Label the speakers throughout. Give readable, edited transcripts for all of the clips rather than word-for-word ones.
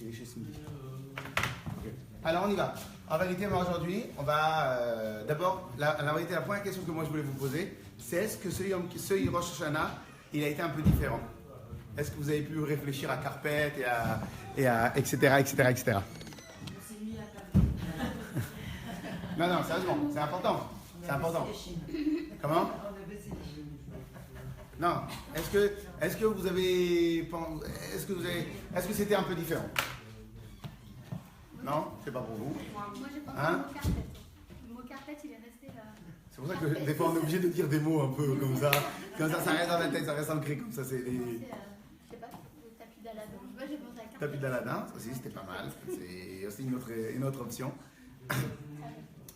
Speaker 1: Il est chez Cindy. Okay. Alors on y va. En vérité, moi aujourd'hui, on va d'abord, la vérité, la première question que moi je voulais vous poser, c'est est-ce que ce Rosh Hashanah, il a été un peu différent? Est-ce que vous avez pu réfléchir à Carpet et à etc. Non, sérieusement, c'est important. C'est important. Comment? Non. Est-ce que c'était un peu différent? Non, c'est pas pour vous.
Speaker 2: Moi, j'ai pas le mot carpet. Le mot carpet, il est resté là.
Speaker 1: C'est pour ça que des fois on est obligé de dire des mots un peu comme ça. Comme ça reste dans la tête, ça reste ancré comme ça. C'est les...
Speaker 2: Je sais pas, le tapis d'Aladin. Moi, j'ai pensé à carpet.
Speaker 1: Tapis d'Aladin, ça aussi c'était pas mal. C'est aussi une autre option.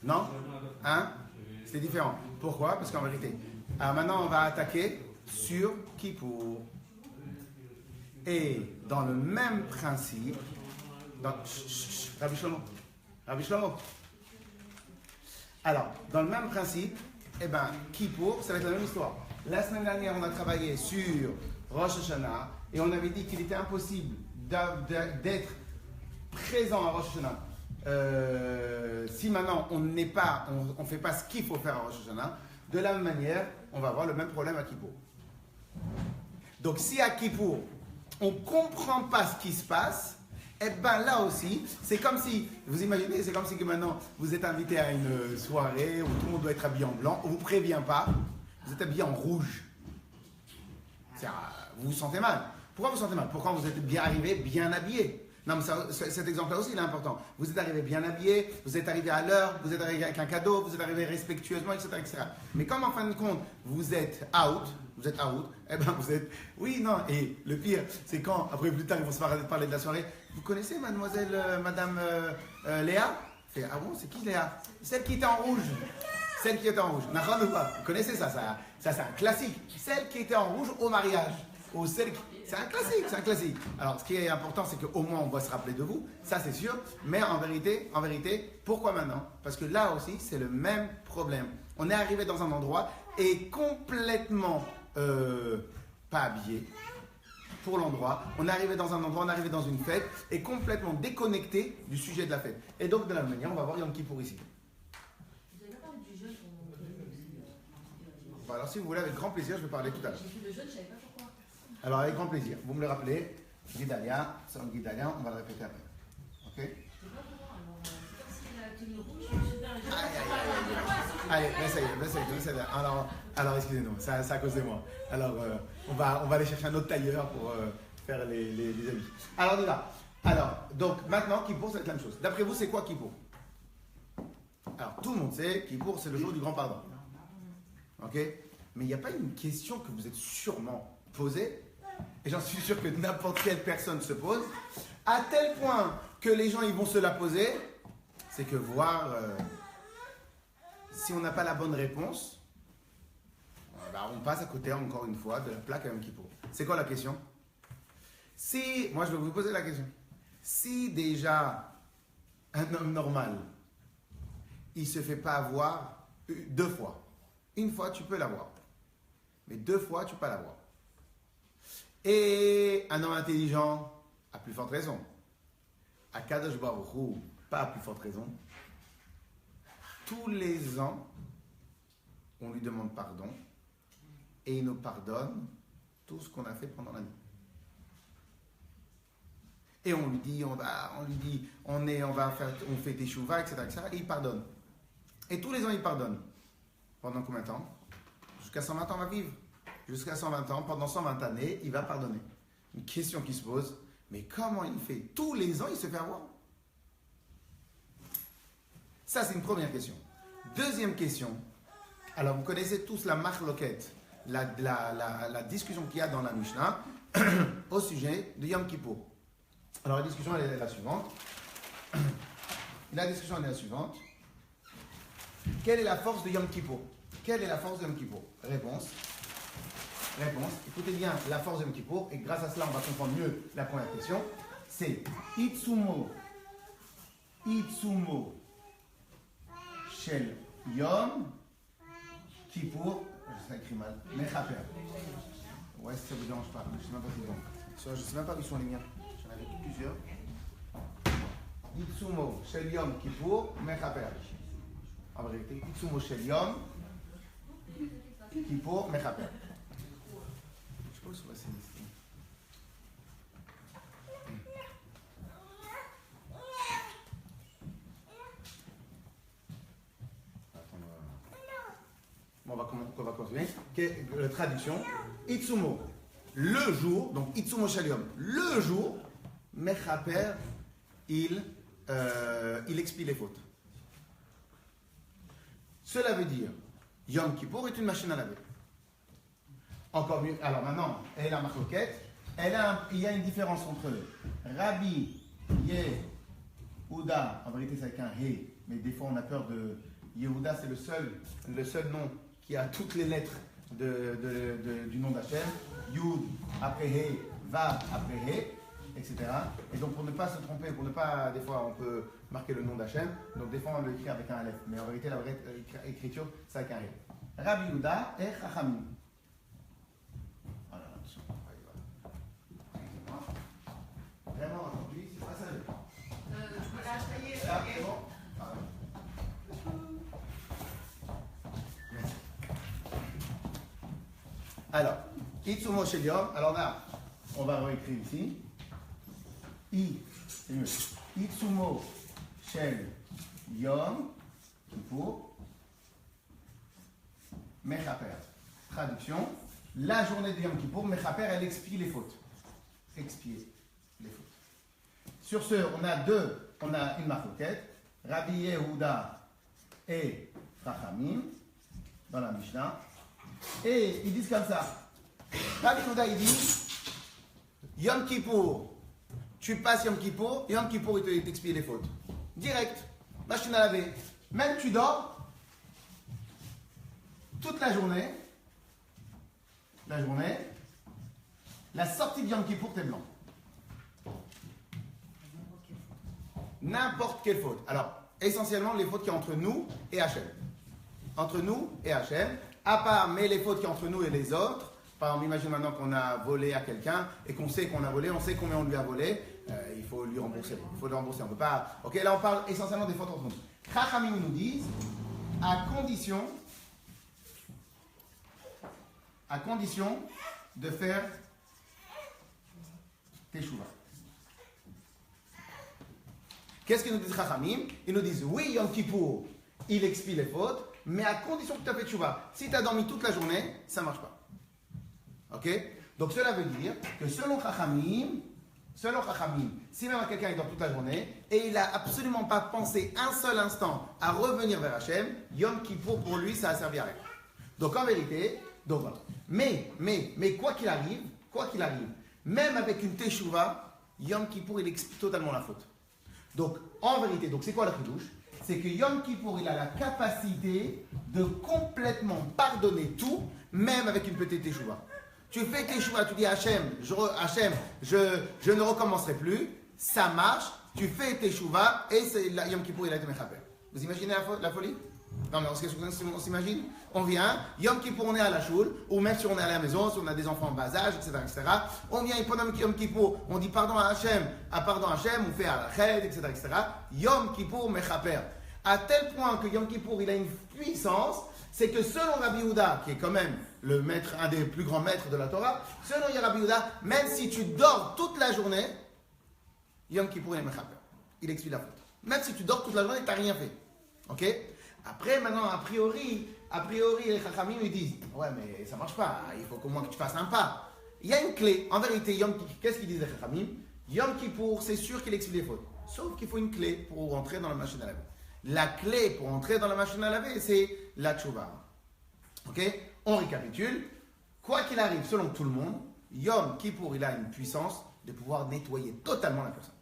Speaker 1: Non? Hein? C'était différent. Pourquoi? Parce qu'en vérité, alors maintenant on va attaquer sur Kippour. Et dans le même principe, Rabbi Shlomo. Alors, dans le même principe, Kippour, ça va être la même histoire. La semaine dernière, on a travaillé sur Rosh Hashanah et on avait dit qu'il était impossible d'être présent à Rosh Hashanah. Si maintenant on ne fait pas ce qu'il faut faire à Rosh Hashanah, de la même manière, on va avoir le même problème à Kippour. Donc, si à Kippour, on ne comprend pas ce qui se passe, là aussi, c'est comme si, vous imaginez, c'est comme si que maintenant vous êtes invité à une soirée où tout le monde doit être habillé en blanc, on ne vous prévient pas, vous êtes habillé en rouge. Vous vous sentez mal. Pourquoi vous vous sentez mal? Pourquoi vous êtes bien arrivé, bien habillé? Non, mais cet exemple-là aussi, il est important. Vous êtes arrivé bien habillé, vous êtes arrivé à l'heure, vous êtes arrivé avec un cadeau, vous êtes arrivé respectueusement, etc. Mais comme en fin de compte, vous êtes out, vous êtes... Oui, non, et le pire, c'est quand, après plus tard, ils vont se parler de la soirée. Vous connaissez madame Léa? Ah bon, c'est qui Léa? Celle qui était en rouge. Celle qui était en rouge. N'importe ou pas. Vous connaissez ça, c'est un classique. Celle qui était en rouge au mariage. Ou celle qui... C'est un classique. Alors, ce qui est important, c'est qu'au moins, on va se rappeler de vous. Ça, c'est sûr. Mais en vérité, pourquoi maintenant? Parce que là aussi, c'est le même problème. On est arrivé dans un endroit et complètement pas habillé pour l'endroit. On est arrivé dans un endroit, on est arrivé dans une fête et complètement déconnecté du sujet de la fête. Et donc, de la même manière, on va voir Yom Kippour ici.
Speaker 3: Vous avez pas parlé du jeûne
Speaker 1: Bon, alors, si vous voulez, avec grand plaisir, je vais parler tout à l'heure.
Speaker 3: J'ai fait le jeûne, je savais pas pourquoi.
Speaker 1: Alors, avec grand plaisir. Vous me le rappelez, Guidalia, c'est un Guidalia, on va le répéter après. Ok?
Speaker 3: Je sais pas pourquoi, alors, c'est comme si la tenue rouge, je suis dans le jeûne.
Speaker 1: Allez, essayez. Alors excusez-nous, c'est à cause de moi. Alors, on va aller chercher un autre tailleur pour faire les habits. Alors, on y va. Alors, donc, maintenant, Kippour, ça va être la même chose. D'après vous, c'est quoi Kippour? Alors, tout le monde sait, Kippour, c'est le jour du grand pardon. Ok? Mais il n'y a pas une question que vous êtes sûrement posée, et j'en suis sûr que n'importe quelle personne se pose, à tel point que les gens ils vont se la poser, c'est que voir si on n'a pas la bonne réponse, on passe à côté encore une fois de la plaque à Yom Kippour. C'est quoi la question? Moi je vais vous poser la question. Si déjà un homme normal, il ne se fait pas avoir 2 fois, une fois tu peux l'avoir, mais 2 fois tu ne peux pas l'avoir. Et un homme intelligent, à plus forte raison. À Kadosh Baruch Hu, pas à plus forte raison. Tous les ans, on lui demande pardon et il nous pardonne tout ce qu'on a fait pendant l'année. Et on lui dit, on fait des chouvas, etc., et il pardonne. Et tous les ans, il pardonne. Pendant combien de temps? Jusqu'à 120 ans, on va vivre. Jusqu'à 120 ans, pendant 120 années, il va pardonner. Une question qui se pose, mais comment il fait? Tous les ans, il se fait avoir. Ça, c'est une première question. Deuxième question. Alors, vous connaissez tous la marloquette, la discussion qu'il y a dans la Mishnah au sujet de Yom Kippour. Alors, la discussion, elle est la suivante. Quelle est la force de Yom Kippour? Réponse. Écoutez bien la force de Yom Kippour, et grâce à cela, on va comprendre mieux la première question. C'est Itsumo Shel Yom Kippour. Ça écrit mal. Mechaper. Ouais, si ça vous dérange pas. Je ne sais même pas si bon. Je ne sais même pas où sont les miens. J'en avais plusieurs. Itsumo shel Yom Kippour mechaper. En vérité, Itsumo shel Yom Kippour mechaper. Je pense que c'est ici. Bon, on va continuer. La traduction. Itsumo, le jour, donc Itsumo shel Yom, le jour, mechaper, il expie les fautes. Cela veut dire, Yom Kippour est une machine à laver. Encore mieux. Alors maintenant, elle a marloquette. Il y a une différence entre Rabbi Yehuda, en vérité c'est avec un He, mais des fois on a peur de Yehuda, c'est le seul nom qui a toutes les lettres du nom d'Hachem. Yud après He, Vav après He, etc. Et donc pour ne pas se tromper, pour ne pas, des fois on peut marquer le nom d'Hachem, donc des fois on l'écrit avec un Aleph, mais en vérité la vraie écriture c'est avec un He. Rabbi Yehuda et Chachamim. Voilà, attention, vraiment aujourd'hui, c'est pas ça. Ah, c'est bon. Alors, Itsumo shel Yom, alors là, on va réécrire ici. C'est mieux. Itsumo shel Yom Kippour mechaper. Traduction, la journée de Yom Kippour, mechaper, elle expie les fautes. Expier les fautes. Sur ce, on a une marcoquette, Rabbi Yehuda et Chachamim, dans la Mishnah. Et ils disent comme ça. Rabbi Yehuda, il dit Yom Kippour, tu passes Yom Kippour, il t'expie les fautes. Direct, machine à laver. Même tu dors, toute la journée, la sortie de Yom Kippour, t'es blanc. N'importe quelle faute. Alors, essentiellement, les fautes qui sont entre nous et Hachem. Entre nous et Hachem. À part, mais les fautes qui sont entre nous et les autres. Par exemple, imagine maintenant qu'on a volé à quelqu'un et qu'on sait qu'on a volé, on sait combien on lui a volé. Il faut lui rembourser. On ne peut pas. Ok, là on parle essentiellement des fautes entre nous. Chachamim nous disent, à condition de faire teshuva. Qu'est-ce qu'ils nous disent Chachamim? Ils nous disent oui, Yom Kippour, il expie les fautes, mais à condition que tu as fait teshuva. Si tu as dormi toute la journée, ça ne marche pas. Ok? Donc cela veut dire que selon Chachamim, si même quelqu'un dort toute la journée et il n'a absolument pas pensé un seul instant à revenir vers Hachem, Yom Kippour pour lui ça a servi à rien. Donc en vérité, donc voilà. Mais quoi qu'il arrive, même avec une teshuva, Yom Kippour il expie totalement la faute. Donc en vérité, c'est quoi le chidouche? C'est que Yom Kippour il a la capacité de complètement pardonner tout, même avec une petite teshuva. Tu fais teshuva, tu dis Hachem, je ne recommencerai plus, ça marche, tu fais teshuva et c'est la Yom Kippour il a été mechaper. Vous imaginez la folie? Non mais on s'imagine, on vient, Yom Kippour on est à la choule, ou même si on est à la maison, si on a des enfants en bas âge, etc. On vient et pendant Yom Kippour, on dit pardon à Hachem, on fait à la ched, etc. Yom Kippour mechaper. À tel point que Yom Kippour il a une puissance, c'est que selon Rabbi Yehuda, qui est quand même le maître, un des plus grands maîtres de la Torah, selon Rabbi Yehuda, même si tu dors toute la journée, Yom Kippour il est mechaper. Il expie la faute. Même si tu dors toute la journée, tu n'as rien fait. Ok? Après, maintenant, a priori, les Chachamim ils disent ouais, mais ça ne marche pas, il faut qu'au moins que tu fasses un pas. Il y a une clé. En vérité, qu'est-ce qu'ils disent les Chachamim? Yom Kippour, c'est sûr qu'il expie les fautes. Sauf qu'il faut une clé pour rentrer dans la machine à laver. La clé pour entrer dans la machine à laver, c'est la tchouva. Ok? On récapitule. Quoi qu'il arrive, selon tout le monde, Yom Kippour, il a une puissance de pouvoir nettoyer totalement la personne.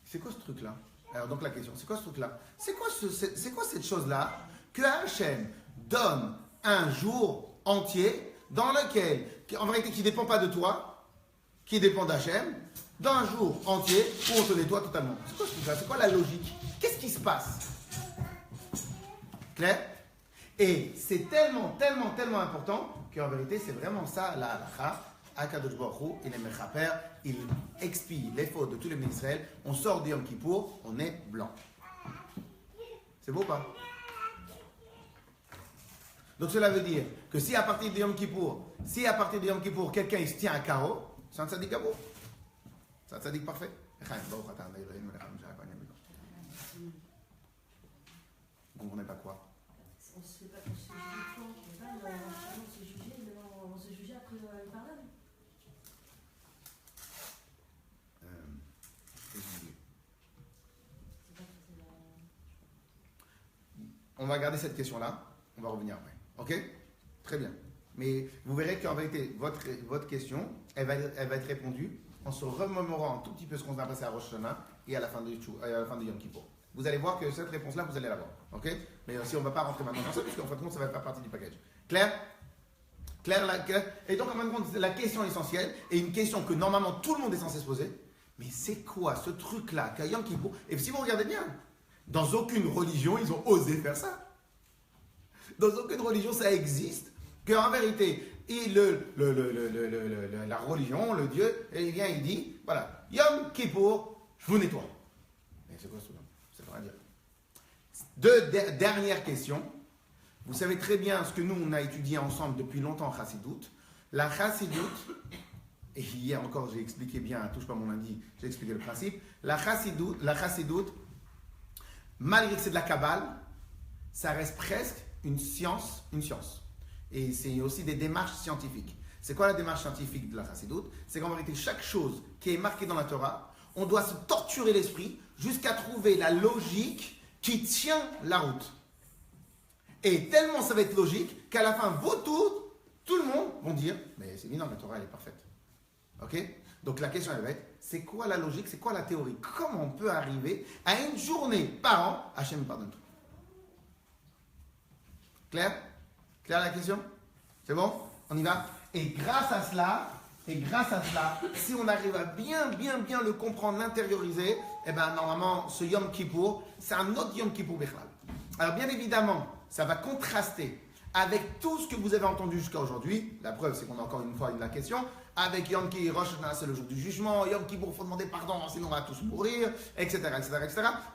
Speaker 1: C'est quoi ce truc-là? Alors donc la question, c'est quoi ce truc-là? C'est quoi cette chose-là que Hachem donne un jour entier dans lequel, en vérité, qui ne dépend pas de toi, qui dépend d'Hachem, dans un jour entier où on te nettoie totalement. C'est quoi ce truc-là? C'est quoi la logique? Qu'est-ce qui se passe? Clair? Et c'est tellement important qu'en vérité, c'est vraiment ça la halakha. Akadosh Baruch Hu, il est Mechaper, il expie les fautes de tous les ministres d'Israël. On sort du Yom Kippour, on est blanc. C'est beau ou pas? Donc cela veut dire que si à partir du Yom Kippour, quelqu'un il se tient à carreau, c'est un tzaddik Gabou. C'est un tzaddik parfait. Vous comprenez pas quoi?
Speaker 3: On se fait pas on se jugeait, mais on se jugeait après le pardon.
Speaker 1: On va garder cette question-là. On va revenir après. Ok? Très bien. Mais vous verrez qu'en vérité, votre question, elle va être répondue en se remémorant un tout petit peu ce qu'on a passé à Rosh Hashanah et à la fin de Yom Kippour. Vous allez voir que cette réponse-là, vous allez l'avoir. Ok? Mais aussi, on ne va pas rentrer maintenant dans ça, parce qu'en fin de compte, ça ne va pas partie du package. Clair? Et donc, en fin de compte, la question essentielle, et une question que normalement tout le monde est censé se poser, mais c'est quoi ce truc-là qu'à Yom Kippour? Et si vous regardez bien, dans aucune religion, ils ont osé faire ça. Dans aucune religion, ça existe. Qu'en vérité, la religion, le Dieu, il vient, il dit, voilà, Yom Kippour, je vous nettoie. Mais c'est quoi ce nom? Ça veut rien dire. Deux dernières questions. Vous savez très bien ce que nous, on a étudié ensemble depuis longtemps, Chassidoute. La Chassidoute, et hier encore, j'ai expliqué bien, touche pas mon lundi, j'ai expliqué le principe. La Chassidoute, malgré que c'est de la Kabbale, ça reste presque une science. Et c'est aussi des démarches scientifiques. C'est quoi la démarche scientifique de la Chassidoute? C'est qu'en vérité, chaque chose qui est marquée dans la Torah, on doit se torturer l'esprit jusqu'à trouver la logique qui tient la route. Et tellement ça va être logique qu'à la fin, tout le monde vont dire, mais c'est évident, la Torah elle est parfaite. Ok? Donc la question elle va être, c'est quoi la logique, c'est quoi la théorie? Comment on peut arriver à une journée par an, Hachem nous pardonne tout? Clair la question? C'est bon? On y va? Et grâce à cela, si on arrive à bien le comprendre, l'intérioriser, eh ben normalement, ce Yom Kippour, c'est un autre Yom Kippour Bechlal. Alors bien évidemment, ça va contraster avec tout ce que vous avez entendu jusqu'à aujourd'hui. La preuve, c'est qu'on a encore une fois la question. Avec Yom Kippour, Rosh Hashanah, c'est le jour du jugement. Yom Kippour, il faut demander pardon, sinon on va tous mourir, etc.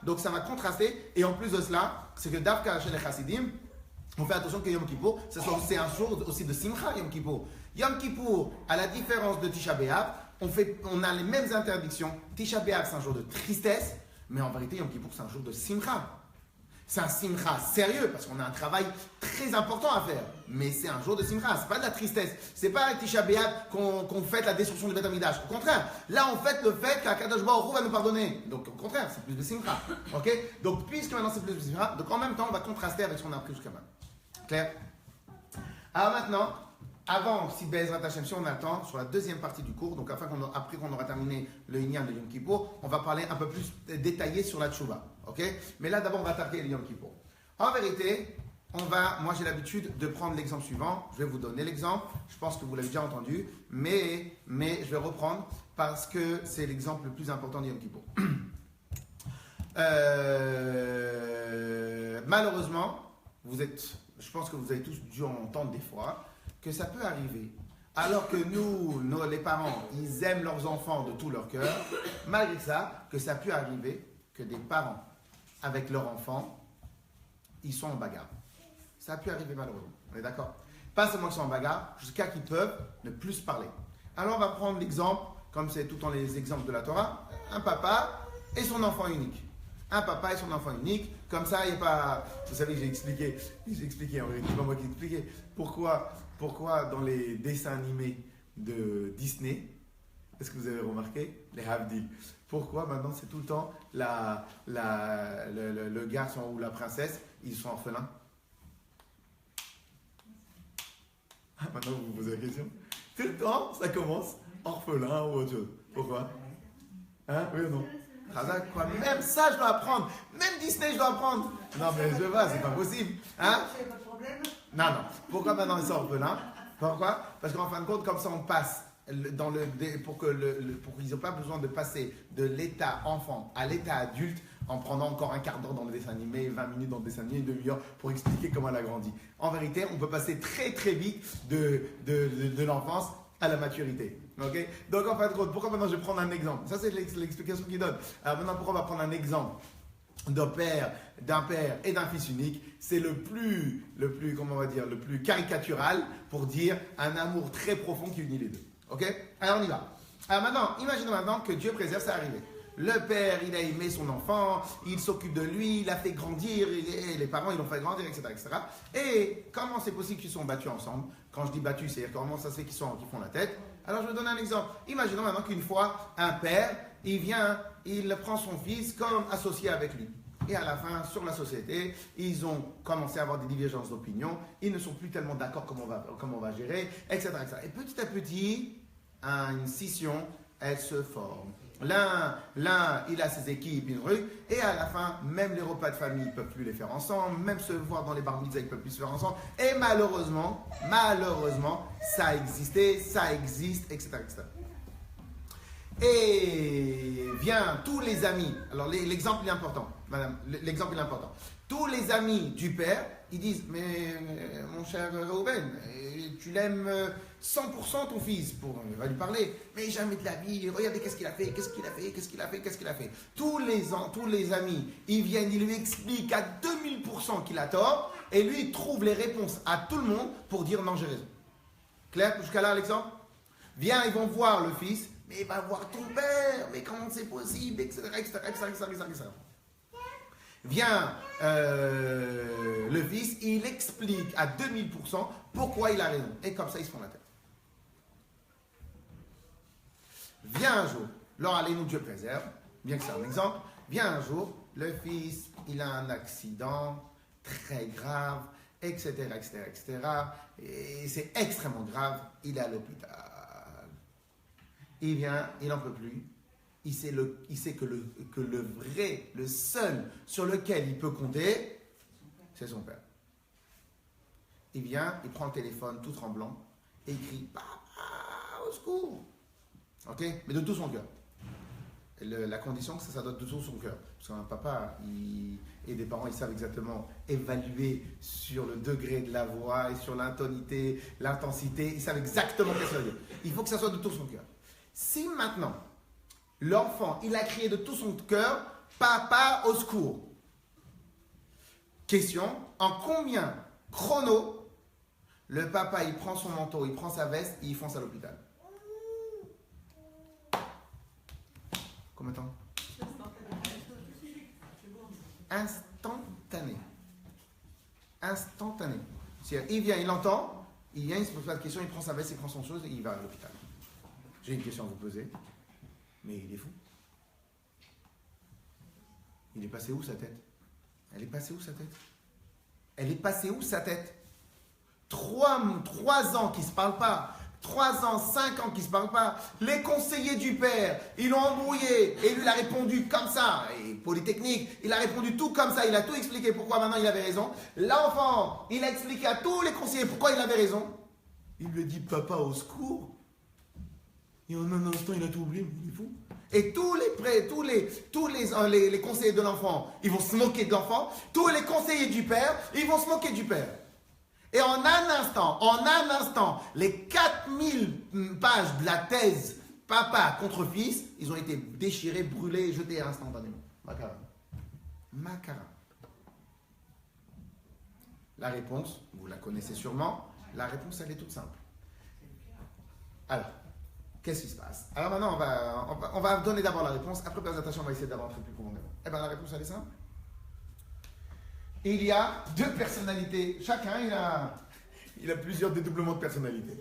Speaker 1: Donc ça va contraster. Et en plus de cela, c'est que Davka chez les Chassidim, on fait attention que Yom Kippour, c'est un jour aussi de Simcha, Yom Kippour. Yom Kippour, à la différence de Tisha B'Av, on a les mêmes interdictions. Tisha B'Av, c'est un jour de tristesse, mais en vérité, Yom Kippour, c'est un jour de Simcha. C'est un Simcha sérieux, parce qu'on a un travail très important à faire. Mais c'est un jour de Simcha, c'est pas de la tristesse. C'est pas Tisha B'Av qu'on fête la destruction du Beth Amikdash. Au contraire, là, on fête le fait qu'Akadosh Baruch Hu va nous pardonner. Donc, au contraire, c'est plus de Simcha. Ok? Donc, puisque maintenant c'est plus de Simcha, donc en même temps, on va contraster avec ce qu'on a appris jusqu'à maintenant. Clair? Alors maintenant, avant, si Be'ezrat Hashem, si on a le temps, sur la deuxième partie du cours, donc après qu'on aura terminé le Inyan de Yom Kippour, on va parler un peu plus détaillé sur la Tchouva. Ok? Mais là, d'abord, on va attaquer le Yom Kippour. En vérité, moi j'ai l'habitude de prendre l'exemple suivant. Je vais vous donner l'exemple. Je pense que vous l'avez déjà entendu, mais je vais reprendre parce que c'est l'exemple le plus important de Yom Kippour. Malheureusement, je pense que vous avez tous dû entendre des fois que ça peut arriver. Alors que nous, les parents, ils aiment leurs enfants de tout leur cœur, malgré ça, que ça peut arriver que des parents, avec leurs enfants, ils sont en bagarre. Ça a pu arriver malheureusement. On est d'accord? Pas seulement qu'ils sont en bagarre, jusqu'à qu'ils peuvent ne plus se parler. Alors on va prendre l'exemple, comme c'est tout le temps les exemples de la Torah, un papa et son enfant unique. Un papa et son enfant unique, comme ça, il n'y a pas... Vous savez, j'ai expliqué, en réalité, c'est pas moi qui ai expliqué, pourquoi dans les dessins animés de Disney, est-ce que vous avez remarqué, les Havdil, pourquoi maintenant c'est tout le temps le garçon ou la princesse, ils sont orphelins? Maintenant, vous vous posez la question. Tout le temps, ça commence orphelin ou autre chose. Pourquoi? Hein? Oui ou non? Quoi? Même ça, je dois apprendre. Même Disney, je dois apprendre. Non, mais je vois, c'est pas possible. Hein? Non. Pourquoi maintenant ils sont orphelins? Pourquoi? Parce qu'en fin de compte, comme ça, on passe pour qu'ils n'aient pas besoin de passer de l'état enfant à l'état adulte en prenant encore un quart d'heure dans le dessin animé, 20 minutes dans le dessin animé, une demi-heure pour expliquer comment elle a grandi. En vérité, on peut passer très très vite de l'enfance à la maturité. Okay? Donc en fin de compte, pourquoi maintenant je vais prendre un exemple? Ça c'est l'explication qu'il donne. Alors maintenant, pourquoi on va prendre un exemple d'un père et d'un fils unique? C'est le plus, comment on va dire, le plus caricatural pour dire un amour très profond qui unit les deux. Ok? Alors on y va. Alors maintenant, imaginons maintenant que Dieu préserve, c'est arrivé. Le père, il a aimé son enfant, il s'occupe de lui, il l'a fait grandir, et les parents, ils l'ont fait grandir, etc., etc. Et comment c'est possible qu'ils sont battus ensemble? Quand je dis battus, c'est-à-dire comment ça se fait qu'ils font la tête? Alors je vais donner un exemple. Imaginons maintenant qu'une fois, un père, il prend son fils comme associé avec lui. Et à la fin, sur la société, ils ont commencé à avoir des divergences d'opinion. Ils ne sont plus tellement d'accord comment on va gérer, etc., etc. Et petit à petit, une scission, elle se forme. L'un, il a ses équipes, une rue, et à la fin, même les repas de famille, ils ne peuvent plus les faire ensemble, même se voir dans les bar mitzvahs, ils ne peuvent plus se faire ensemble. Et malheureusement, ça a existé, ça existe, etc., etc. Et vient tous les amis, alors l'exemple est important, madame, l'exemple est important. Tous les amis du père, ils disent, mais mon cher Reuben, tu l'aimes 100% ton fils, il va lui parler, mais jamais de la vie, regardez qu'est-ce qu'il a fait. Tous les amis, ils viennent, ils lui expliquent à 2000% qu'il a tort, et lui, il trouve les réponses à tout le monde pour dire non, j'ai raison. Clair jusqu'à là, l'exemple? Viens, ils vont voir le fils, mais va voir ton père, mais comment c'est possible, etc., etc. Vient le fils, il explique à 2000% pourquoi il a raison. Et comme ça, ils se font la tête. Vient un jour, alors allez-nous, Dieu préserve, bien que c'est un exemple, vient un jour, le fils, il a un accident très grave, etc., et c'est extrêmement grave, il est à l'hôpital. Il vient, il n'en peut plus. Il sait que le seul sur lequel il peut compter, c'est son père. Il vient, il prend le téléphone tout tremblant et il crie « Papa, au secours !» Ok? Mais de tout son cœur. La condition, c'est que ça doit de tout son cœur. Parce qu'un papa et des parents, ils savent exactement évaluer sur le degré de la voix et sur l'intonité, l'intensité. Ils savent exactement ce que ça veut dire. Il faut que ça soit de tout son cœur. Si maintenant, l'enfant, il a crié de tout son cœur, papa au secours. Question, en combien chrono, le papa, il prend son manteau, il prend sa veste et il fonce à l'hôpital? Combien de temps? Instantané. C'est-à-dire, il vient, il entend, il vient, il se pose pas de questions, il prend sa veste, il prend son chose et il va à l'hôpital. J'ai une question à vous poser, mais il est fou. Il est passé où sa tête? Elle est passée où sa tête? Elle est passée où sa tête? 3 ans qu'ils ne se parlent pas. 3 ans, 5 ans qu'ils ne se parlent pas. Les conseillers du père, ils l'ont embrouillé. Et lui, il a répondu comme ça. Et Polytechnique, il a répondu tout comme ça. Il a tout expliqué pourquoi maintenant il avait raison. L'enfant, il a expliqué à tous les conseillers pourquoi il avait raison. Il lui a dit, papa, au secours. Et en un instant, il a tout oublié. Il est fou. Et tous les conseillers de l'enfant, ils vont se moquer de l'enfant. Tous les conseillers du père, ils vont se moquer du père. Et en un instant, les 4000 pages de la thèse papa contre fils, ils ont été déchirés, brûlés et jetés instantanément. Macaron. La réponse, vous la connaissez sûrement, la réponse, elle est toute simple. Alors, qu'est-ce qui se passe? Alors maintenant, on va donner d'abord la réponse, après, attention, on va essayer d'avoir un truc plus profondément. Eh bien, la réponse, elle est simple. Il y a 2 personnalités. Chacun, il a plusieurs dédoublements de personnalité.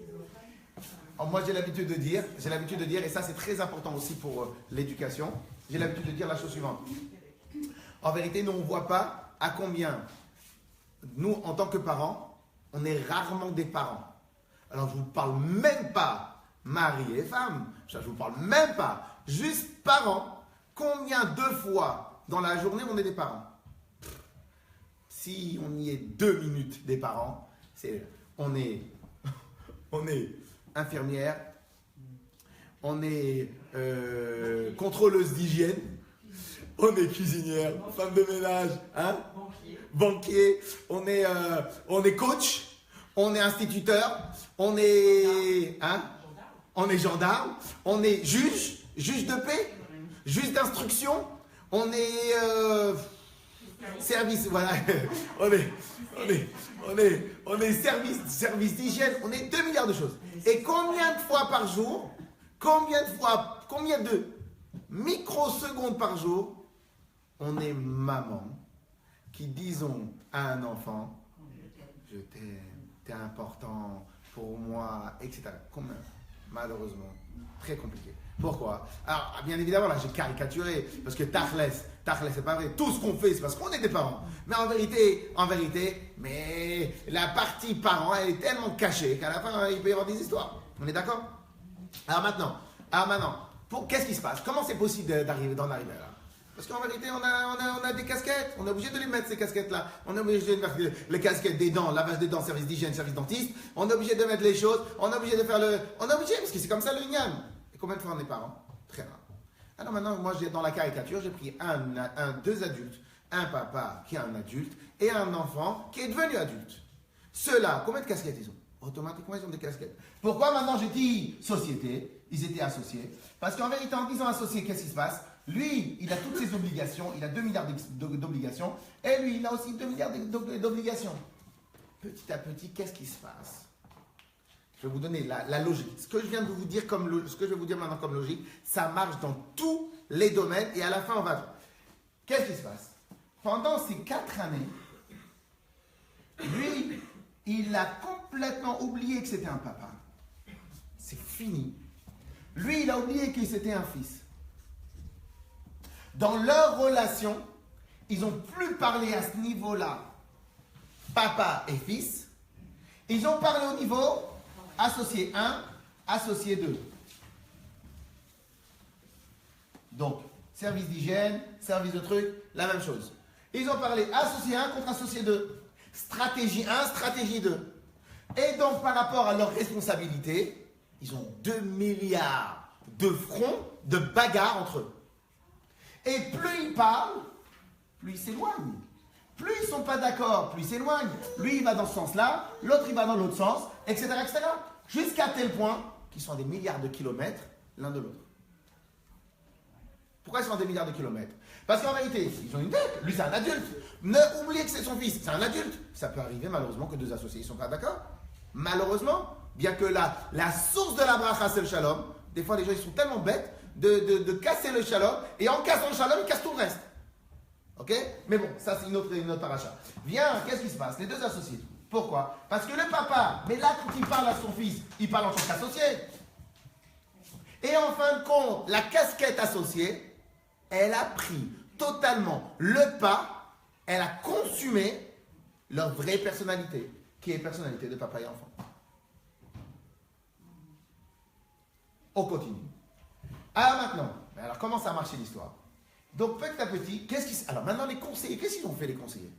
Speaker 1: Alors, moi, j'ai l'habitude de dire, et ça, c'est très important aussi pour l'éducation, j'ai l'habitude de dire la chose suivante. En vérité, nous, on ne voit pas à combien, nous, en tant que parents, on est rarement des parents. Alors, je ne vous parle même pas mari et femme, je ne vous parle même pas, juste parents, combien de fois dans la journée on est des parents? Si on y est 2 minutes des parents, on est infirmière, on est contrôleuse d'hygiène, on est cuisinière, femme de ménage, hein? Banquier, on est coach, on est instituteur, on est on est gendarme, on est juge de paix, juge d'instruction, on est service, voilà, on est service d'hygiène, on est 2 milliards de choses. Et combien de fois par jour, combien de microsecondes par jour, on est maman qui disons à un enfant, je t'aime, t'es important pour moi, etc. Combien? Malheureusement, très compliqué. Pourquoi? Alors, bien évidemment, là, j'ai caricaturé, parce que Tachles, c'est pas vrai. Tout ce qu'on fait, c'est parce qu'on est des parents. Mais en vérité, mais la partie parent, elle est tellement cachée qu'à la fin, il peut y avoir des histoires. On est d'accord? Alors maintenant, qu'est-ce qui se passe? Comment c'est possible d'en arriver là? Parce qu'en vérité, on a des casquettes. On est obligé de les mettre, ces casquettes-là. On est obligé de mettre les casquettes des dents, lavage des dents, service d'hygiène, service dentiste. On est obligé de mettre les choses. On est obligé de faire on est obligé, parce que c'est comme ça le igname. Et combien de fois on est parents? Très rare. Alors maintenant, moi, dans la caricature, j'ai pris deux adultes, un papa qui est un adulte et un enfant qui est devenu adulte. Ceux-là, combien de casquettes ils ont? Automatiquement, ils ont des casquettes. Pourquoi maintenant j'ai dit société? Ils étaient associés. Parce qu'en vérité, en disant associés, qu'est-ce qui se passe? Lui, il a toutes ses obligations, il a 2 milliards d'obligations, et lui, il a aussi 2 milliards d'obligations. Petit à petit, qu'est-ce qui se passe? Je vais vous donner la logique. Ce que je viens de vous dire ce que je vais vous dire maintenant comme logique, ça marche dans tous les domaines, et à la fin, on va voir. Qu'est-ce qui se passe? Pendant ces 4 années, lui, il a complètement oublié que c'était un papa. C'est fini. Lui, il a oublié que c'était un fils. Dans leur relation, ils n'ont plus parlé à ce niveau-là, papa et fils. Ils ont parlé au niveau associé 1, associé 2. Donc, service d'hygiène, service de truc, la même chose. Ils ont parlé associé 1 contre associé 2. Stratégie 1, stratégie 2. Et donc, par rapport à leurs responsabilités, ils ont 2 milliards de fronts, de bagarres entre eux. Et plus ils parlent, plus ils s'éloignent. Plus ils ne sont pas d'accord, plus ils s'éloignent. Lui, il va dans ce sens-là, l'autre, il va dans l'autre sens, etc., etc. Jusqu'à tel point qu'ils sont à des milliards de kilomètres l'un de l'autre. Pourquoi ils sont à des milliards de kilomètres? Parce qu'en vérité, ils ont une tête. Lui, c'est un adulte. Ne oubliez que c'est son fils, c'est un adulte. Ça peut arriver, malheureusement, que 2 associés ne sont pas d'accord. Malheureusement, bien que la source de la bracha, c'est le shalom. Des fois, les gens, ils sont tellement bêtes de casser le shalom, et en cassant le shalom, ils cassent tout le reste. Ok? Mais bon, ça c'est une autre paracha. Viens, qu'est-ce qui se passe? Les 2 associés. Pourquoi? Parce que le papa, mais là quand il parle à son fils, il parle en tant qu'associé. Et en fin de compte, la casquette associée, elle a pris totalement le pas, elle a consumé leur vraie personnalité, qui est la personnalité de papa et enfant. On continue. Alors comment ça a marché l'histoire? Donc petit à petit, alors maintenant les conseillers, qu'est-ce qu'ils ont fait les conseillers?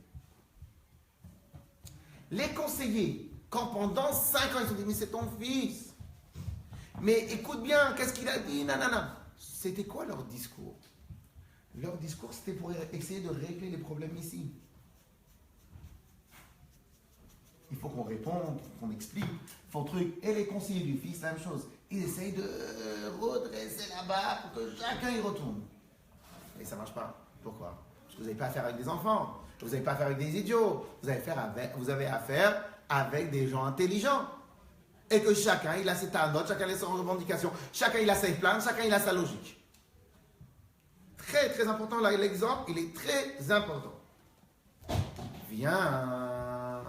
Speaker 1: Les conseillers, quand pendant 5 ans ils ont dit mais c'est ton fils, mais écoute bien, qu'est-ce qu'il a dit, nanana. C'était quoi leur discours? Leur discours c'était pour essayer de régler les problèmes ici. Il faut qu'on réponde, qu'on explique, faut truc. Et les conseillers du fils, la même chose. Ils essayent de redresser là-bas pour que chacun y retourne. Et ça ne marche pas. Pourquoi? Parce que vous n'avez pas affaire avec des enfants, vous n'avez pas affaire avec des idiots, vous avez affaire avec des gens intelligents. Et que chacun, il a ses notes, chacun a ses revendications, chacun il a ses plans, chacun il a sa logique. Très très important, là l'exemple, il est très important. Viens,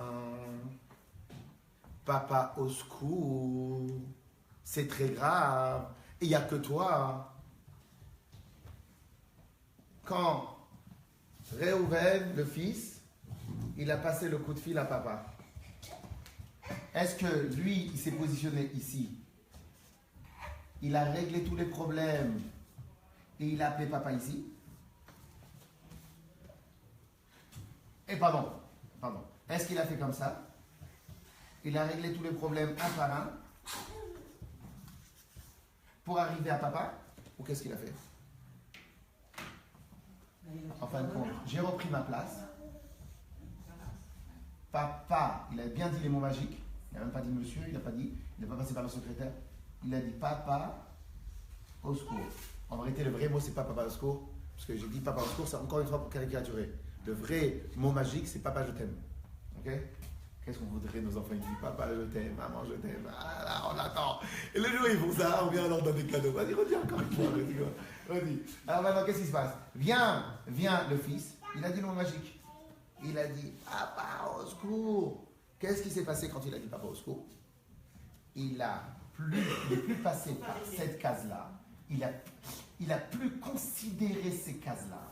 Speaker 1: papa au secours, c'est très grave, il n'y a que toi. Quand Réhouven, le fils, il a passé le coup de fil à papa, est-ce que lui, il s'est positionné ici? Il a réglé tous les problèmes et il a appelé papa ici? Et pardon. Est-ce qu'il a fait comme ça? Il a réglé tous les problèmes un par un pour arriver à papa? Ou qu'est-ce qu'il a fait? En fin de compte, j'ai repris ma place. Papa, il a bien dit les mots magiques. Il n'a même pas dit monsieur, il n'a pas passé par le secrétaire. il a dit papa au secours. En vérité, le vrai mot, c'est pas papa au secours. Parce que j'ai dit papa au secours, c'est encore une fois pour caricaturer. Le vrai mot magique, c'est papa, je t'aime. Ok? Qu'est-ce qu'on voudrait, nos enfants? Ils disent papa, je t'aime, maman, je t'aime. Ah là, on attend. Et le jour où ils font ça, on vient leur donner des cadeaux. Vas-y, redis encore une fois. Redis. Alors maintenant, qu'est-ce qui se passe? Vient le fils. Il a dit le mot magique. Il a dit papa au secours. Qu'est-ce qui s'est passé quand il a dit papa au secours? Il n'est plus passé par cette case-là. Il a plus considéré ces cases-là.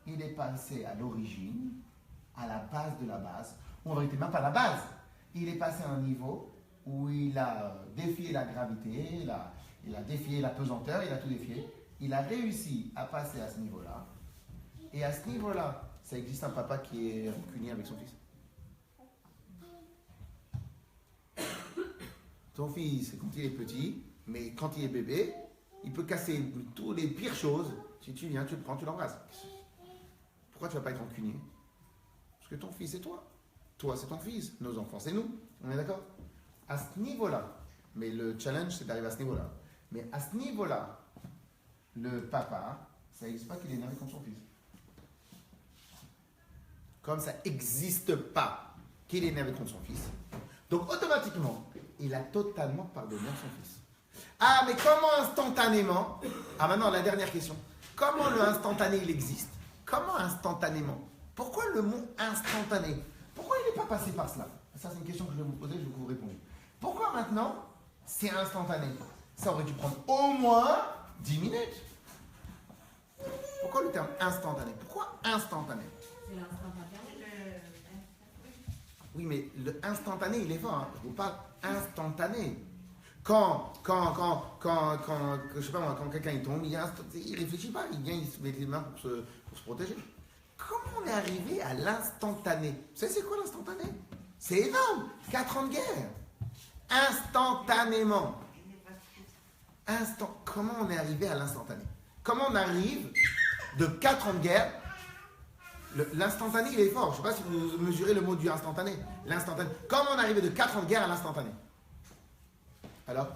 Speaker 1: Il est passé à l'origine, à la base de la base. En vérité, même pas la base. Il est passé à un niveau où il a défié la gravité, il a défié la pesanteur, il a tout défié. Il a réussi à passer à ce niveau-là. Et à ce niveau-là, ça existe un papa qui est rancunier avec son fils. Ton fils, quand il est petit, mais quand il est bébé, il peut casser toutes les pires choses. Si tu viens, tu le prends, tu l'embrasses. Pourquoi tu ne vas pas être rancunier? Parce que ton fils, c'est toi. Toi, c'est ton fils. Nos enfants, c'est nous. On est d'accord? À ce niveau-là, mais le challenge, c'est d'arriver à ce niveau-là. Mais à ce niveau-là, le papa, ça n'existe pas qu'il est énervé contre son fils. Comme ça n'existe pas qu'il est énervé contre son fils. Donc, automatiquement, il a totalement pardonné à son fils. Ah, mais comment instantanément? Ah, maintenant, la dernière question. Comment le instantané, il existe? Comment instantanément? Pourquoi le mot instantané? Pourquoi il n'est pas passé par cela? Ça, c'est une question que je vais vous poser, je vais vous répondre. Pourquoi maintenant, c'est instantané? Ça aurait dû prendre au moins 10 minutes. Pourquoi le terme instantané? Pourquoi instantané?
Speaker 3: C'est l'instantané.
Speaker 1: Oui, mais le instantané, il est fort. Hein. Je vous parle instantané. Je sais pas moi, quand quelqu'un il tombe, il réfléchit pas, il vient, il se met les mains pour se protéger. Comment on est arrivé à l'instantané? Vous savez c'est quoi l'instantané? C'est énorme. 4 ans de guerre. Instantanément. Comment on est arrivé à l'instantané? Comment on arrive de 4 ans de guerre? L'instantané, il est fort. Je ne sais pas si vous mesurez le mot du instantané. L'instantané. Comment on est arrivé de 4 ans de guerre à l'instantané? Alors,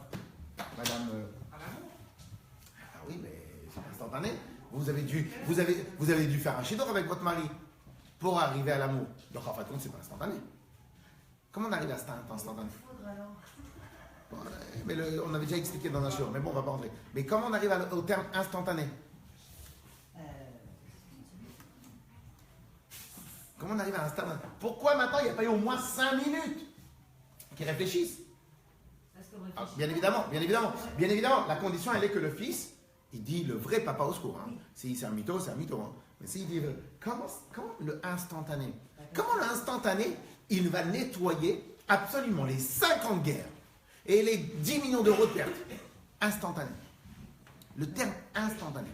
Speaker 1: madame. Ah oui, mais c'est instantané. Vous avez dû faire un chidor avec votre mari pour arriver à l'amour. Donc en fin de compte, c'est pas instantané. Comment on arrive à cet instantané? Bon, mais on avait déjà expliqué dans la show, mais bon, on va pas rentrer. Mais comment on arrive au terme instantané? Comment on arrive à l'instant? Pourquoi maintenant il n'y a pas eu au moins 5 minutes qu'ils réfléchissent? Ah, bien évidemment, la condition elle est que le fils, il dit le vrai papa au secours. Hein. Si c'est un mytho, c'est un mytho. Hein. Mais s'il dit comment le instantané? Comment l'instantané, il va nettoyer absolument les 50 guerres et les 10 millions d'euros de pertes? Instantané. Le terme instantané.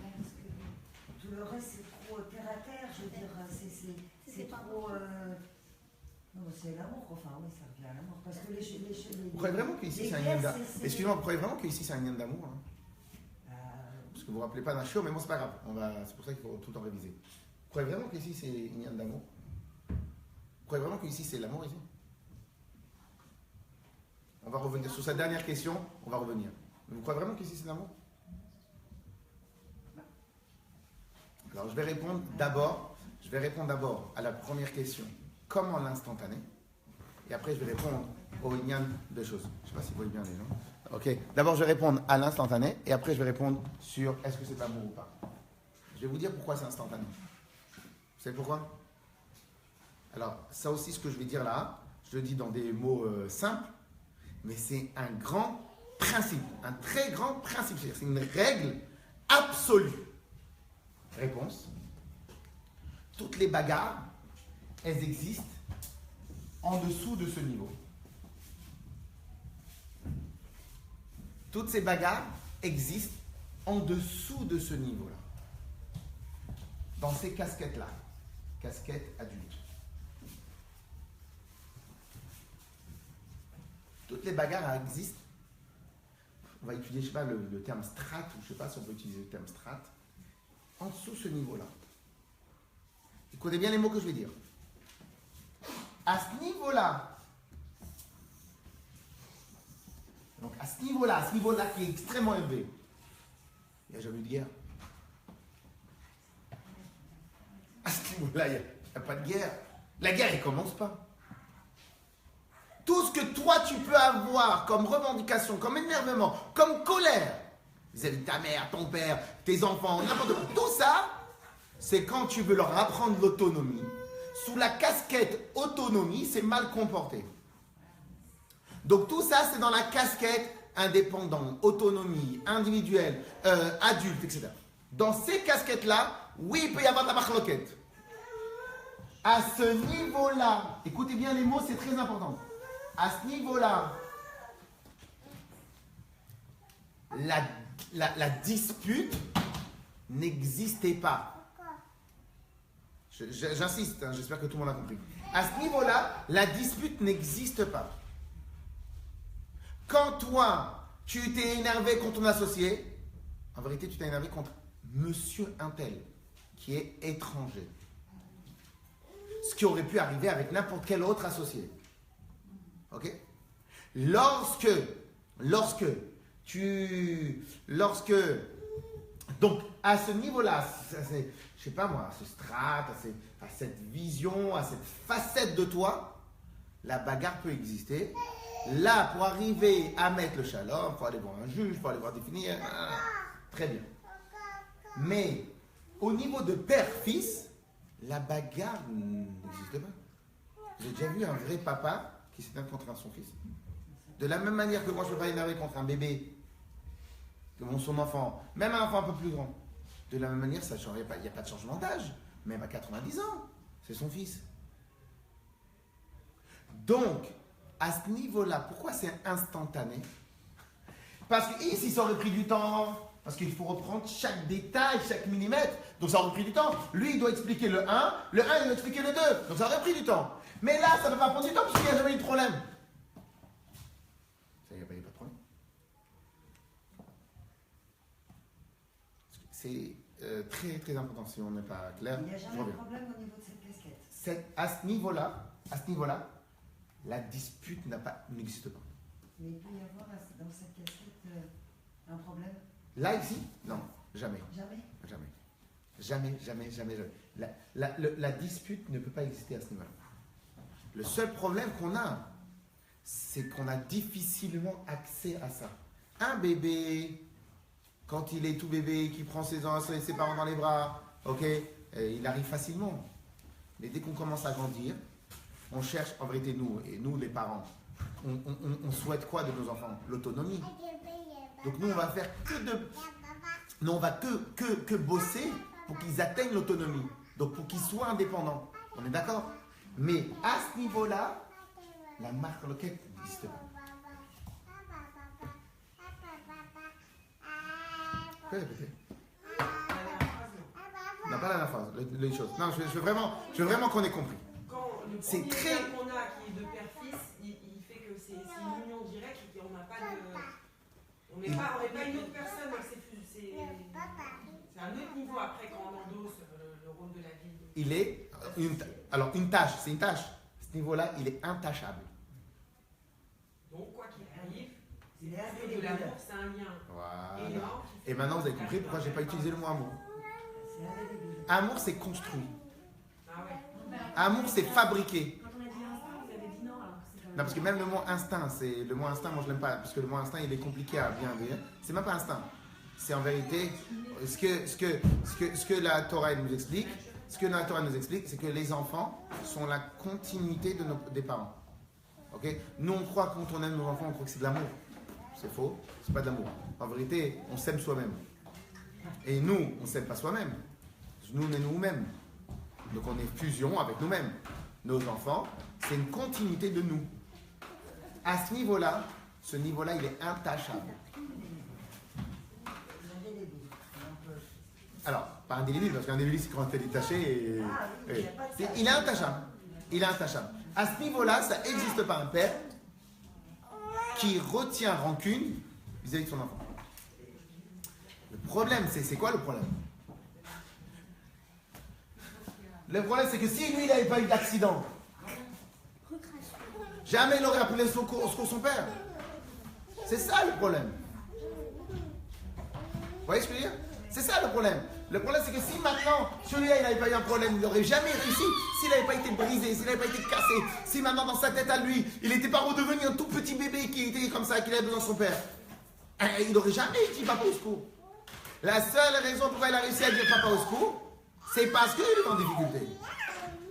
Speaker 4: Tout le reste, c'est trop terre à terre, je veux dire, c'est trop... Non, c'est l'amour, enfin, oui, ça revient à l'amour. Parce que
Speaker 1: vous croyez vraiment qu'ici c'est un lien d'amour? Excusez-moi, vous croyez vraiment qu'ici c'est un lien d'amour? Hein? Parce que vous ne vous rappelez pas d'un show, mais bon, c'est pas grave. C'est pour ça qu'il faut tout le temps réviser. Vous croyez vraiment qu'ici c'est un lien d'amour? Vous croyez vraiment qu'ici c'est l'amour ici? On va revenir sur cette dernière question, on va revenir. Mais vous croyez vraiment qu'ici c'est l'amour? Alors je vais répondre d'abord à la première question. Comment l'instantané? Et après je vais répondre au Inyan de choses. Je ne sais pas si vous voyez bien les gens. Ok. D'abord je vais répondre à l'instantané et après je vais répondre sur est-ce que c'est de l'amour ou pas. Je vais vous dire pourquoi c'est instantané. Vous savez pourquoi? Alors ça aussi ce que je vais dire là, je le dis dans des mots simples, mais c'est un grand principe, un très grand principe. C'est une règle absolue. Réponse. Toutes les bagarres, elles existent en dessous de ce niveau. Toutes ces bagarres existent en dessous de ce niveau-là. Dans ces casquettes-là. Casquettes adultes. Toutes les bagarres existent. On va utiliser, je sais pas, le terme strat, ou je sais pas si on peut utiliser le terme strat. En dessous de ce niveau-là. Écoutez bien les mots que je vais dire. À ce niveau-là, Donc à ce niveau-là qui est extrêmement élevé, il n'y a jamais eu de guerre. À ce niveau-là, il n'y a pas de guerre. La guerre, elle ne commence pas. Tout ce que toi, tu peux avoir comme revendication, comme énervement, comme colère, vis-à-vis de ta mère, ton père, tes enfants, n'importe quoi, tout ça, c'est quand tu veux leur apprendre l'autonomie. Sous la casquette autonomie, c'est mal comporté. Donc tout ça, c'est dans la casquette indépendant, autonomie, individuelle, adulte, etc. Dans ces casquettes-là, oui, il peut y avoir de la marloquette. À ce niveau-là, écoutez bien les mots, c'est très important. À ce niveau-là, la dispute n'existait pas. J'insiste, hein, j'espère que tout le monde a compris. À ce niveau-là, la dispute n'existe pas. Quand toi, tu t'es énervé contre ton associé, en vérité, tu t'es énervé contre monsieur Intel, qui est étranger. Ce qui aurait pu arriver avec n'importe quel autre associé. Ok? Lorsque, donc à ce niveau-là, je sais pas moi, à ce strat, à cette vision, à cette facette de toi, la bagarre peut exister. Là, pour arriver à mettre le shalom, il faut aller voir un juge, il faut aller voir définir. Très bien. Mais au niveau de père-fils, la bagarre n'existe pas. J'ai déjà vu un vrai papa qui s'énerve contre son fils. De la même manière que moi, je ne peux pas énerver contre un bébé, son enfant, même un enfant un peu plus grand. De la même manière, il n'y a pas de changement d'âge. Même à 90 ans, c'est son fils. Donc, à ce niveau-là, pourquoi c'est instantané? Parce que ici, ça aurait pris du temps. Parce qu'il faut reprendre chaque détail, chaque millimètre. Donc ça aurait pris du temps. Lui, il doit expliquer le 1, il doit expliquer le 2. Donc ça aurait pris du temps. Mais là, ça ne va pas prendre du temps parce qu'il n'y a jamais eu de problème. Ça, il n'y a pas de problème. C'est très très important si on n'est pas clair.
Speaker 4: Il n'y a jamais de problème au niveau de cette casquette.
Speaker 1: À ce niveau-là, la dispute n'existe pas.
Speaker 4: Mais il peut y avoir dans cette casquette un problème?
Speaker 1: Là, ici, non, jamais.
Speaker 4: Jamais?
Speaker 1: Jamais. La dispute ne peut pas exister à ce niveau-là. Le seul problème qu'on a, c'est qu'on a difficilement accès à ça. Un bébé, quand il est tout bébé, qui prend ses parents dans les bras, ok, il arrive facilement. Mais dès qu'on commence à grandir, on cherche, en vérité, nous les parents, on souhaite quoi de nos enfants? L'autonomie. Donc nous, on va faire on va que bosser pour qu'ils atteignent l'autonomie. Donc pour qu'ils soient indépendants. On est d'accord? Mais à ce niveau-là, la marque loquette n'existe pas. Vous pouvez répéter? Non, pas la dernière phrase, les choses. Non, je veux vraiment qu'on ait compris.
Speaker 5: C'est très qu'on a qui est de père-fils, il fait que c'est une union directe et qu'on n'a pas de. On n'est pas une autre personne, c'est un autre niveau après quand on endosse le rôle de la vie.
Speaker 1: Il est une tâche, c'est une tâche. À ce niveau-là, il est intâchable.
Speaker 5: Donc quoi qu'il arrive, c'est de l'amour, c'est un lien.
Speaker 1: Voilà. Et maintenant, vous avez compris pourquoi je n'ai pas utilisé le mot amour. Amour, c'est construit.
Speaker 5: Ah ouais.
Speaker 1: Amour, c'est fabriqué.
Speaker 3: Quand on a dit instinct, vous avez dit non, alors que c'est
Speaker 1: Non, parce que même le mot instinct, moi je l'aime pas, parce que le mot instinct, il est compliqué à bien dire. C'est même pas instinct. C'est en vérité ce que la Torah nous explique. Ce que la Torah nous explique, c'est que les enfants sont la continuité des parents. Ok? Nous, on croit que quand on aime nos enfants, on croit que c'est de l'amour. C'est faux. C'est pas de l'amour. En vérité, on s'aime soi-même. Et nous, on s'aime pas soi-même. Nous, on est nous-mêmes. Donc on est fusion avec nous-mêmes. Nos enfants, c'est une continuité de nous. À ce niveau-là, il est intâchable. Alors, pas indélébile, parce qu'indélébile, c'est quand tu es détaché. Il est intâchable. Il est intâchable. À ce niveau-là, ça n'existe pas un père qui retient rancune vis-à-vis de son enfant. Le problème, c'est quoi le problème? Le problème, c'est que si lui, il n'avait pas eu d'accident, jamais il aurait appelé au secours son père. C'est ça le problème. Vous voyez ce que je veux dire? C'est ça le problème. Le problème, c'est que si maintenant, celui-là, il n'avait pas eu un problème, il n'aurait jamais réussi. S'il n'avait pas été brisé, s'il n'avait pas été cassé, si maintenant dans sa tête à lui, il n'était pas redevenu un tout petit bébé qui était comme ça, qu'il avait besoin de son père, il n'aurait jamais dit papa au secours. La seule raison pourquoi il a réussi à dire papa au secours, c'est parce qu'il est en difficulté.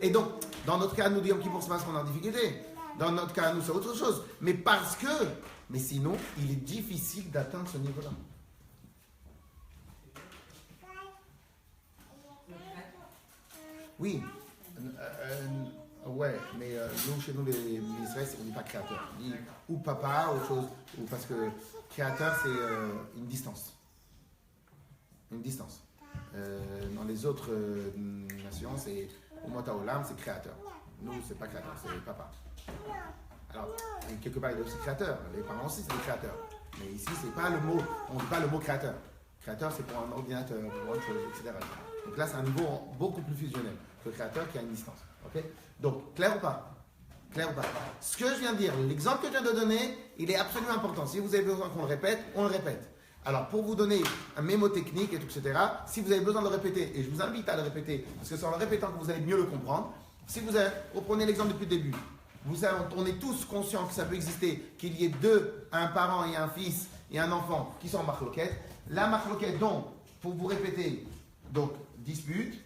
Speaker 1: Et donc, dans notre cas, nous, Yom Kippour, c'est parce qu'on est en difficulté. Dans notre cas, nous, c'est autre chose. Mais parce que, mais sinon, il est difficile d'atteindre ce niveau-là. Oui, ouais, mais nous, chez nous, les Israéliens, on ne dit pas créateur. On dit ou papa, autre chose, ou parce que créateur, c'est une distance. Une distance. Dans les autres nations, c'est Umota Olam, c'est créateur. Nous, c'est pas créateur, c'est papa. Alors, quelque part, il est aussi créateur. Les parents aussi, c'est des créateurs. Mais ici, c'est pas le mot, on ne dit pas le mot créateur. Créateur, c'est pour un ordinateur, pour autre chose, etc. Donc là, c'est un niveau beaucoup plus fusionnel que le créateur qui a une distance. Okay? Donc, clair ou pas? Clair ou pas? Ce que je viens de dire, l'exemple que je viens de donner, il est absolument important. Si vous avez besoin qu'on le répète, on le répète. Alors, pour vous donner un mémo technique, et tout, etc., si vous avez besoin de le répéter, et je vous invite à le répéter, parce que c'est en le répétant que vous allez mieux le comprendre, si vous avez, reprenez l'exemple depuis le début, on est tous conscients que ça peut exister, qu'il y ait un parent et un fils et un enfant qui sont en machloket. La machloket, donc, pour vous répéter, donc, dispute.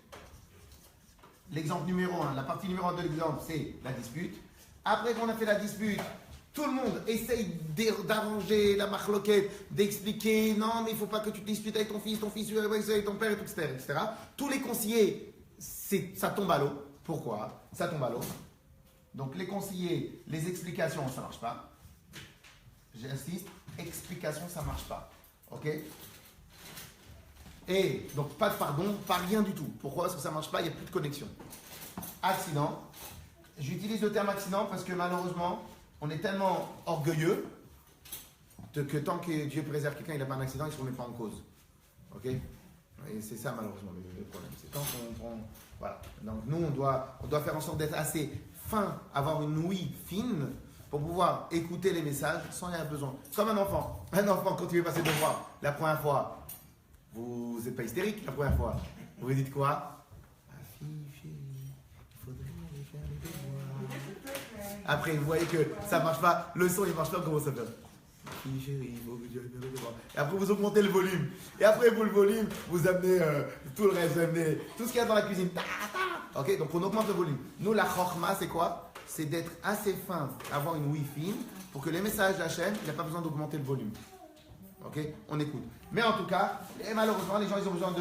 Speaker 1: L'exemple numéro 1, la partie numéro 1 de l'exemple, c'est la dispute. Après qu'on a fait la dispute, tout le monde essaye d'arranger la machloket, d'expliquer, non, mais il ne faut pas que tu te disputes avec ton fils avec ton père, etc. Tous les conseillers, ça tombe à l'eau. Pourquoi? Ça tombe à l'eau. Donc les conseillers, les explications, ça ne marche pas. J'insiste, explication, ça ne marche pas. Ok? Et donc pas de pardon, pas rien du tout. Pourquoi? Parce que ça ne marche pas, il n'y a plus de connexion. Accident. J'utilise le terme accident parce que malheureusement, on est tellement orgueilleux que tant que Dieu préserve quelqu'un, il n'a pas un accident, il ne se remet pas en cause. Ok? Et c'est ça malheureusement le problème. C'est quand on prend. Voilà. Donc nous, on doit faire en sorte d'être assez fin, avoir une ouïe fine pour pouvoir écouter les messages sans y avoir besoin. Comme un enfant. Un enfant, quand il veut passer de devoir, la première fois, vous n'êtes pas hystérique la première fois. Vous vous dites quoi? Affiché, il faudrait aller faire les devoirs. Après, vous voyez que ça ne marche pas, le son il ne marche pas, comment ça fait? Et après vous augmentez le volume. Et après vous le volume, vous amenez tout le reste, vous amenez tout ce qu'il y a dans la cuisine. Ok, donc on augmente le volume. Nous la chorma c'est quoi? C'est d'être assez fin, avoir une ouïe fine pour que les messages de la chaîne, il n'y a pas besoin d'augmenter le volume. Ok, on écoute. Mais en tout cas, et malheureusement les gens ils ont besoin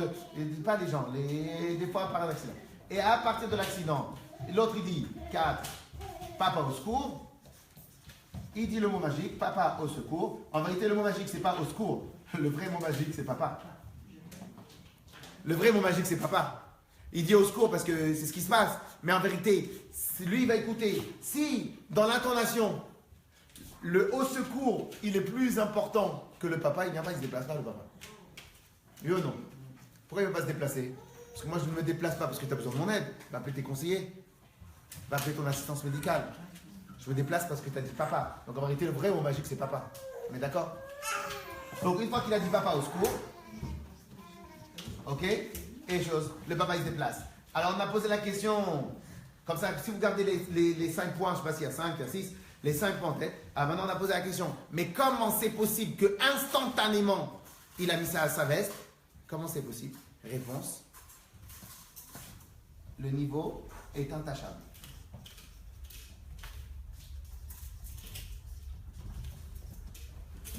Speaker 1: pas les gens, des fois par un accident. Et à partir de l'accident, l'autre il dit 4, papa au secours. Il dit le mot magique, papa au secours. En vérité, le mot magique, c'est pas au secours. Le vrai mot magique, c'est papa. Le vrai mot magique, c'est papa. Il dit au secours parce que c'est ce qui se passe. Mais en vérité, lui, il va écouter. Si, dans l'intonation, le au secours, il est plus important que le papa, il vient pas, il se déplace pas, le papa. Oui ou non? Pourquoi il ne veut pas se déplacer? Parce que moi, je ne me déplace pas parce que tu as besoin de mon aide. Va appeler tes conseillers. Va appeler ton assistance médicale. Je me déplace parce que tu as dit papa. Donc en vérité, le vrai mot magique, c'est papa. On est d'accord? Donc une fois qu'il a dit papa au secours, ok, et chose, le papa il se déplace. Alors on a posé la question, comme ça, si vous regardez les 5 points, je ne sais pas s'il y a 5, il y a 6, les 5 points en tête. Alors maintenant on a posé la question, mais comment c'est possible que instantanément il a mis ça à sa veste? Comment c'est possible? Réponse, le niveau est intouchable.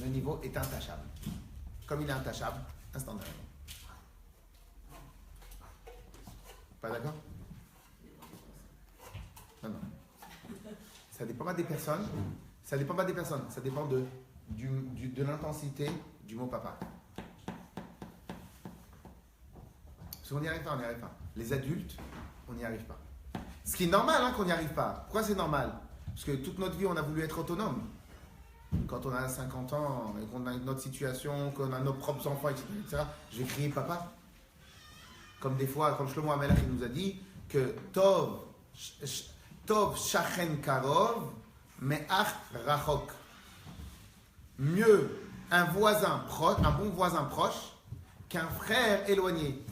Speaker 1: Le niveau est intouchable. Comme il est intouchable, instantanément. Pas d'accord? Non, non. Ça dépend pas des personnes. Ça dépend pas des personnes. Ça dépend de l'intensité du mot papa. Parce qu'on n'y arrive pas, on n'y arrive pas. Les adultes, on n'y arrive pas. Ce qui est normal hein, qu'on n'y arrive pas. Pourquoi c'est normal? Parce que toute notre vie, on a voulu être autonome. Quand on a 50 ans et qu'on a notre situation, qu'on a nos propres enfants, etc., je vais crier papa. Comme des fois, comme Shlomo HaMelech il nous a dit que Tov Shachen Karov Me'ach Rachok. mieux un voisin proche, un bon voisin proche, qu'un frère éloigné.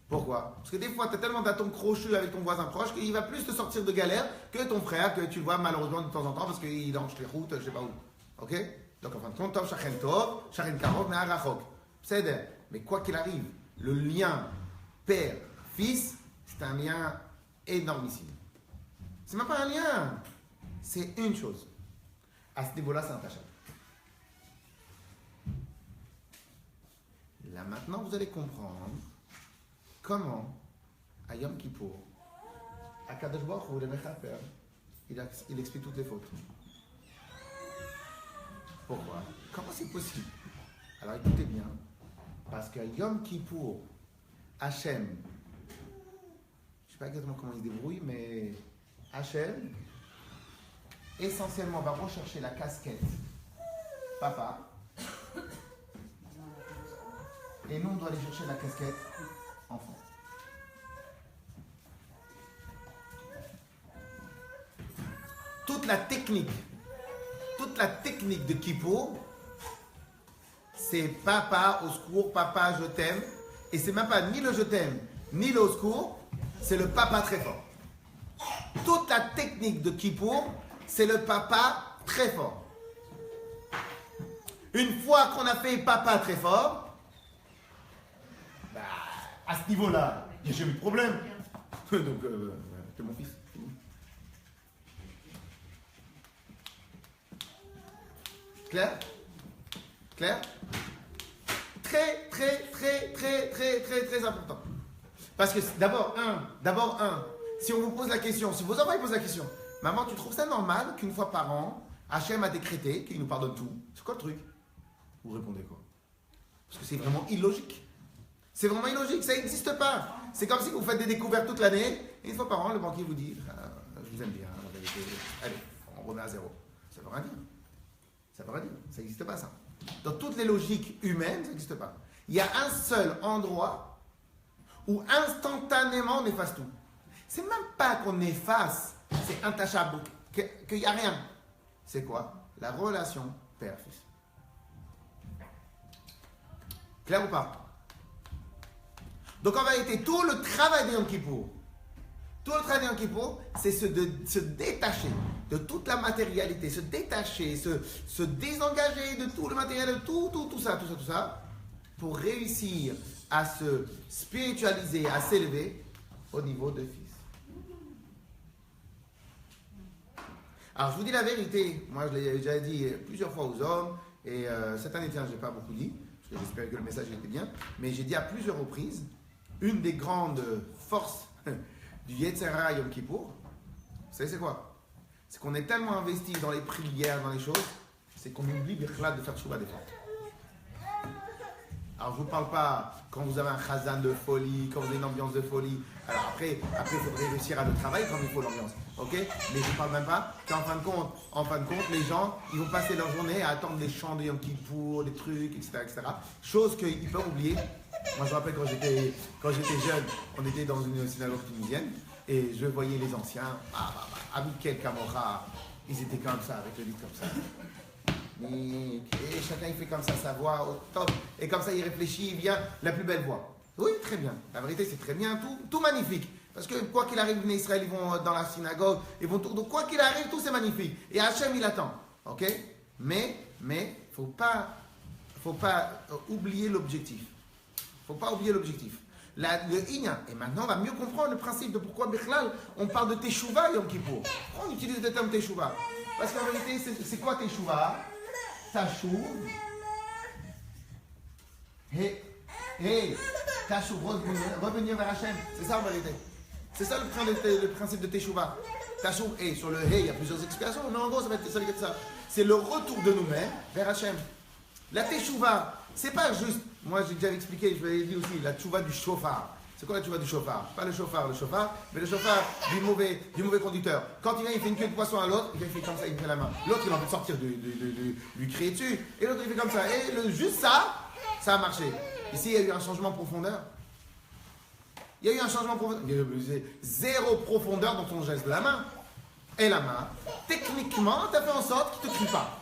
Speaker 1: Pourquoi? Parce que des fois, tu as tellement d'atomes crochus avec ton voisin proche qu'il va plus te sortir de galère que ton frère, que tu le vois malheureusement de temps en temps parce qu'il longe les routes, je sais pas où. Ok? Donc en fin de compte, Tov, Shachen Karov, mais Arachok. Mais quoi qu'il arrive, le lien père-fils, c'est un lien énormissime. C'est même pas un lien, c'est une chose. À ce niveau-là, c'est intouchable. Là maintenant, vous allez comprendre comment, à Yom Kippour, à Kadosh Baruch Hu, le Mechaper, il explique toutes les fautes. Pourquoi? Comment c'est possible? Alors écoutez bien, parce qu'à Yom Kippour, Hachem, je ne sais pas exactement comment il se débrouille, mais Hachem, essentiellement, va rechercher la casquette papa, et nous, on doit aller chercher la casquette enfant. Toute la technique de Kippour, c'est papa au secours, papa je t'aime, et c'est même pas ni le je t'aime, ni le au secours, c'est le papa très fort. Toute la technique de Kippour, c'est le papa très fort. Une fois qu'on a fait papa très fort, à ce niveau-là, il n'y a jamais eu de problème. Donc, c'est mon fils. Clair? Clair? Très, très, très, très, très, très, très important. Parce que d'abord, si on vous pose la question, si vos enfants posent la question, maman, tu trouves ça normal qu'une fois par an, Hachem a décrété qu'il nous pardonne tout? C'est quoi le truc? Vous répondez quoi? Parce que c'est vraiment illogique. C'est vraiment illogique, ça n'existe pas. C'est comme si vous faites des découvertes toute l'année, et une fois par an, le banquier vous dit je vous aime bien, en vérité. Allez, on remet à zéro. Ça veut rien dire. Ça veut rien dire. Ça n'existe pas, ça. Dans toutes les logiques humaines, ça n'existe pas. Il y a un seul endroit où instantanément on efface tout. C'est même pas qu'on efface, c'est intouchable, qu'il n'y a rien. C'est quoi? La relation père-fils. Clair ou pas? Donc en vérité, tout le travail de Yom Kippour, c'est se détacher de toute la matérialité, se détacher, se désengager de tout le matériel, de tout ça, pour réussir à se spiritualiser, à s'élever au niveau de fils. Alors je vous dis la vérité, moi je l'ai déjà dit plusieurs fois aux hommes, et cette année, je n'ai pas beaucoup dit, parce que j'espérais que le message était bien, mais j'ai dit à plusieurs reprises, une des grandes forces du Yetzer Hara Yom Kippour, vous savez c'est quoi? C'est qu'on est tellement investi dans les prières, dans les choses, c'est qu'on oublie Birklat de faire Tchouba des fois. Alors je ne vous parle pas quand vous avez un chazan de folie, quand vous avez une ambiance de folie. Alors après il faudrait réussir à le travailler comme il faut l'ambiance. Ok? Mais je ne parle même pas qu'en fin de compte, les gens, ils vont passer leur journée à attendre les chants de Yom Kippour, des trucs, etc. Chose qu'ils peuvent oublier. Moi je me rappelle quand j'étais jeune, on était dans une synagogue tunisienne et je voyais les anciens, Abikel Kamora, ils étaient comme ça, avec le livre comme ça. Et chacun il fait comme ça sa voix au top, et comme ça il réfléchit, il vient la plus belle voix. Oui, très bien, la vérité c'est très bien, tout magnifique. Parce que quoi qu'il arrive, les Israël ils vont dans la synagogue, ils vont donc quoi qu'il arrive, tout c'est magnifique. Et Hachem il attend, ok? Mais faut pas oublier l'objectif. Faut pas oublier l'objectif. Le Inya, et maintenant on va mieux comprendre le principe de pourquoi Bichlal, on parle de Teshuvah Yom Kippour. Pourquoi on utilise le terme Teshuvah? Parce qu'en vérité, c'est quoi Teshuvah? Tashuv. Tashuv, revenir vers Hachem. C'est ça en vérité. C'est ça le principe de Teshuvah. Tashuv, et sur le He, il y a plusieurs explications, mais en gros, ça va être ça. C'est le retour de nous-mêmes vers Hachem. La Teshuvah, c'est pas juste, moi j'ai déjà expliqué, je l'ai dit aussi, la Teshuvah du chauffard. C'est quoi la Teshuvah du chauffard? Pas le chauffard, mais le chauffard du mauvais conducteur. Quand il vient, il fait une queue de poisson à l'autre, il fait comme ça, il fait la main. L'autre, il a envie de sortir, lui crier dessus. Et l'autre, il fait comme ça. Et juste ça a marché. Ici, il y a eu un changement de profondeur. Il y a eu un changement de profondeur. Il y a eu zéro profondeur dans ton geste de la main. Et la main, techniquement, tu as fait en sorte qu'il ne te crie pas.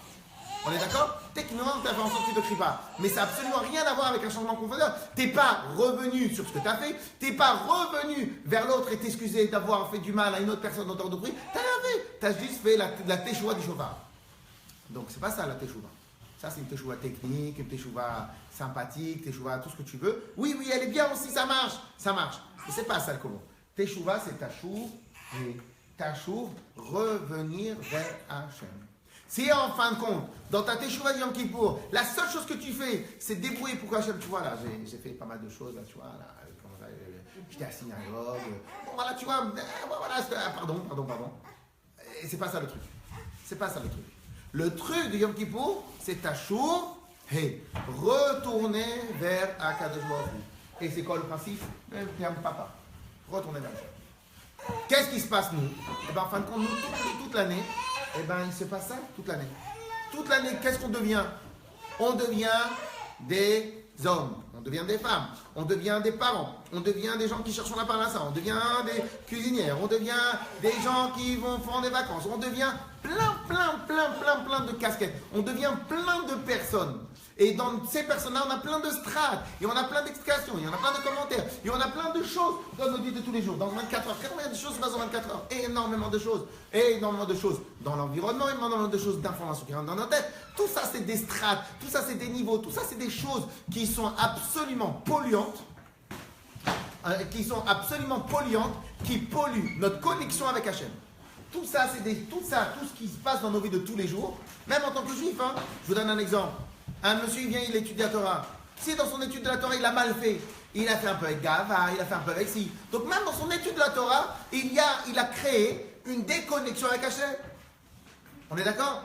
Speaker 1: On est d'accord? techniquement, tu as fait en sorte qu'il ne te crie pas. Mais ça n'a absolument rien à voir avec un changement de confondeur. Tu n'es pas revenu sur ce que tu as fait, tu n'es pas revenu vers l'autre et t'excuser d'avoir fait du mal à une autre personne dans ton de prix. Tu n'as rien fait. Tu as juste fait la teshuva du chauffard. Donc, c'est pas ça la teshuva. Ça, c'est une teshuva technique, une teshuva sympathique, teshuva tout ce que tu veux. Oui, elle est bien aussi, ça marche. Ça marche. Mais c'est pas ça le comment. Teshuva, c'est tachouv et tachouv, revenir vers Hachem. Si en fin de compte, dans ta teshuva de Yom Kippour, la seule chose que tu fais, c'est débrouiller pour Hachem. Tu vois, là, j'ai fait pas mal de choses, là, tu vois, là, j'étais à synagogue. Bon, voilà, tu vois, voilà, pardon. Et c'est pas ça le truc. C'est pas ça le truc. Le truc de Yom Kippour, c'est tachouv et retourner vers Akadosh Baruch Hu. Et c'est quoi le principe? Papa. Retourner vers Hachem. Qu'est-ce qui se passe, nous? Eh bien, en fin de compte, nous, toute l'année, eh bien, il se passe ça toute l'année. Toute l'année, qu'est-ce qu'on devient? On devient des hommes, on devient des femmes, on devient des parents, on devient des gens qui cherchent la parnassa, on devient des cuisinières, on devient des gens qui vont prendre des vacances, on devient plein de casquettes, on devient plein de personnes. Et dans ces personnes-là, on a plein de strates, et on a plein d'explications, et on a plein de commentaires, et on a plein de choses dans nos vies de tous les jours, dans 24 heures. Combien de choses se passent en 24 heures? Énormément de choses dans l'environnement, énormément de choses d'informations qui rentrent dans nos têtes. Tout ça, c'est des strates, tout ça, c'est des niveaux, tout ça, c'est des choses qui sont absolument polluantes, qui polluent notre connexion avec Hachem. Tout ça, tout ce qui se passe dans nos vies de tous les jours, même en tant que juif. Je vous donne un exemple. Un monsieur, il vient, il étudie la Torah. Si dans son étude de la Torah, il a mal fait, il a fait un peu avec Gava, il a fait un peu avec si. Donc même dans son étude de la Torah, il a créé une déconnexion avec Hachem. On est d'accord?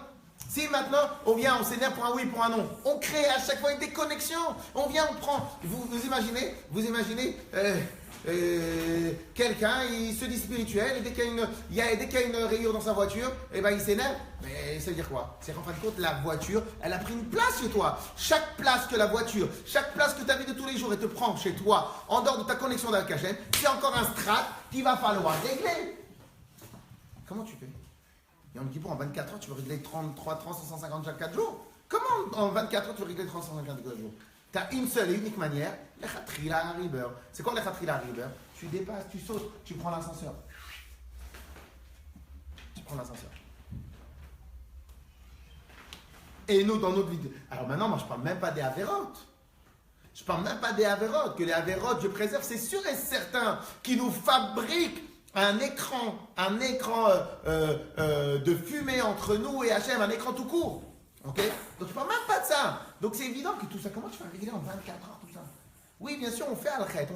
Speaker 1: Si maintenant, on vient, on s'énerve pour un oui, pour un non, on crée à chaque fois une déconnexion. On vient, on prend. Vous imaginez quelqu'un, il se dit spirituel, et dès qu'il y a une rayure dans sa voiture, et ben il s'énerve. Mais ça veut dire quoi? C'est qu'en fin de compte, la voiture, elle a pris une place chez toi. Chaque place que ta vie de tous les jours, elle te prend chez toi, en dehors de ta connexion avec Hachem, c'est encore un strat qu'il va falloir régler. Comment tu fais? Et on me dit, bon, en 24 heures, tu veux régler 350 chaque 4 jours. Comment en 24 heures, tu veux régler 350 chaque 4 jours? Tu as une seule et unique manière, l'Echatrila Riber. C'est quoi l'Echatrila Riber? Tu dépasses, tu sautes, tu prends l'ascenseur. Et nous, dans notre vie. Alors maintenant, moi, je ne parle même pas des Avérotes. Que les Avérotes, je préserve, c'est sûr et certain qu'ils nous fabriquent un écran de fumée entre nous et Hachem, un écran tout court. Ok? Donc je ne parle même pas de ça. Donc c'est évident que tout ça, comment tu vas régler en 24 heures tout ça? Oui, bien sûr, on fait Al-Khet.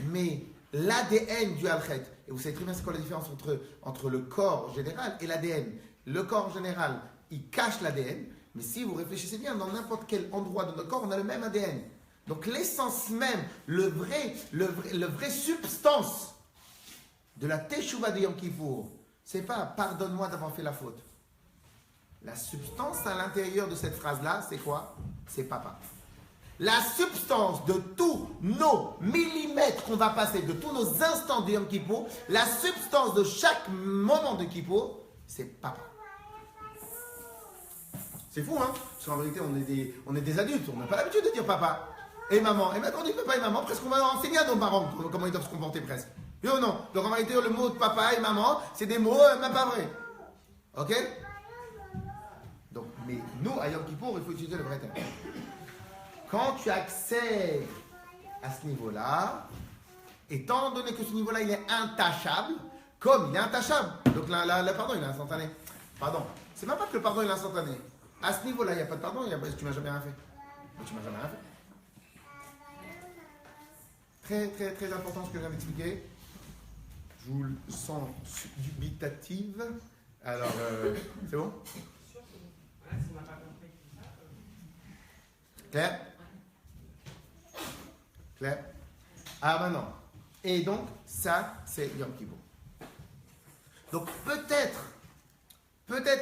Speaker 1: Mais l'ADN du Al-Khet, et vous savez très bien c'est quoi la différence entre le corps général et l'ADN. Le corps général, il cache l'ADN, mais si vous réfléchissez bien, dans n'importe quel endroit de notre corps, on a le même ADN. Donc l'essence même, le vrai substance de la Teshuvah de Yom Kippour, c'est pas pardonne-moi d'avoir fait la faute. La substance à l'intérieur de cette phrase-là, c'est quoi? C'est papa. La substance de tous nos millimètres qu'on va passer, de tous nos instants de Yom Kippour, la substance de chaque moment de Kippour, c'est papa. C'est fou, hein? Parce qu'en vérité, on est des adultes, on n'a pas l'habitude de dire papa et maman. Et maintenant, on dit papa et maman, presque on va enseigner à nos parents comment ils doivent se comporter presque. Oui ou non? Donc en vérité, le mot de papa et maman, c'est des mots même pas vrais. Ok? Donc, mais nous, à Yom Kippour, il faut utiliser le vrai terme. Quand tu accèdes à ce niveau-là, étant donné que ce niveau-là, il est intachable, comme il est intachable, donc le pardon, il est instantané. Pardon, c'est même pas que le pardon, il est instantané. À ce niveau-là, il n'y a pas de pardon, tu m'as jamais rien fait. Mais tu m'as jamais rien fait. Très, très, très important ce que je viens d'expliquer. Je vous le sens dubitative. Alors, c'est bon? Claire? Ah maintenant. Et donc, ça, c'est Yom Kippour. Donc, peut-être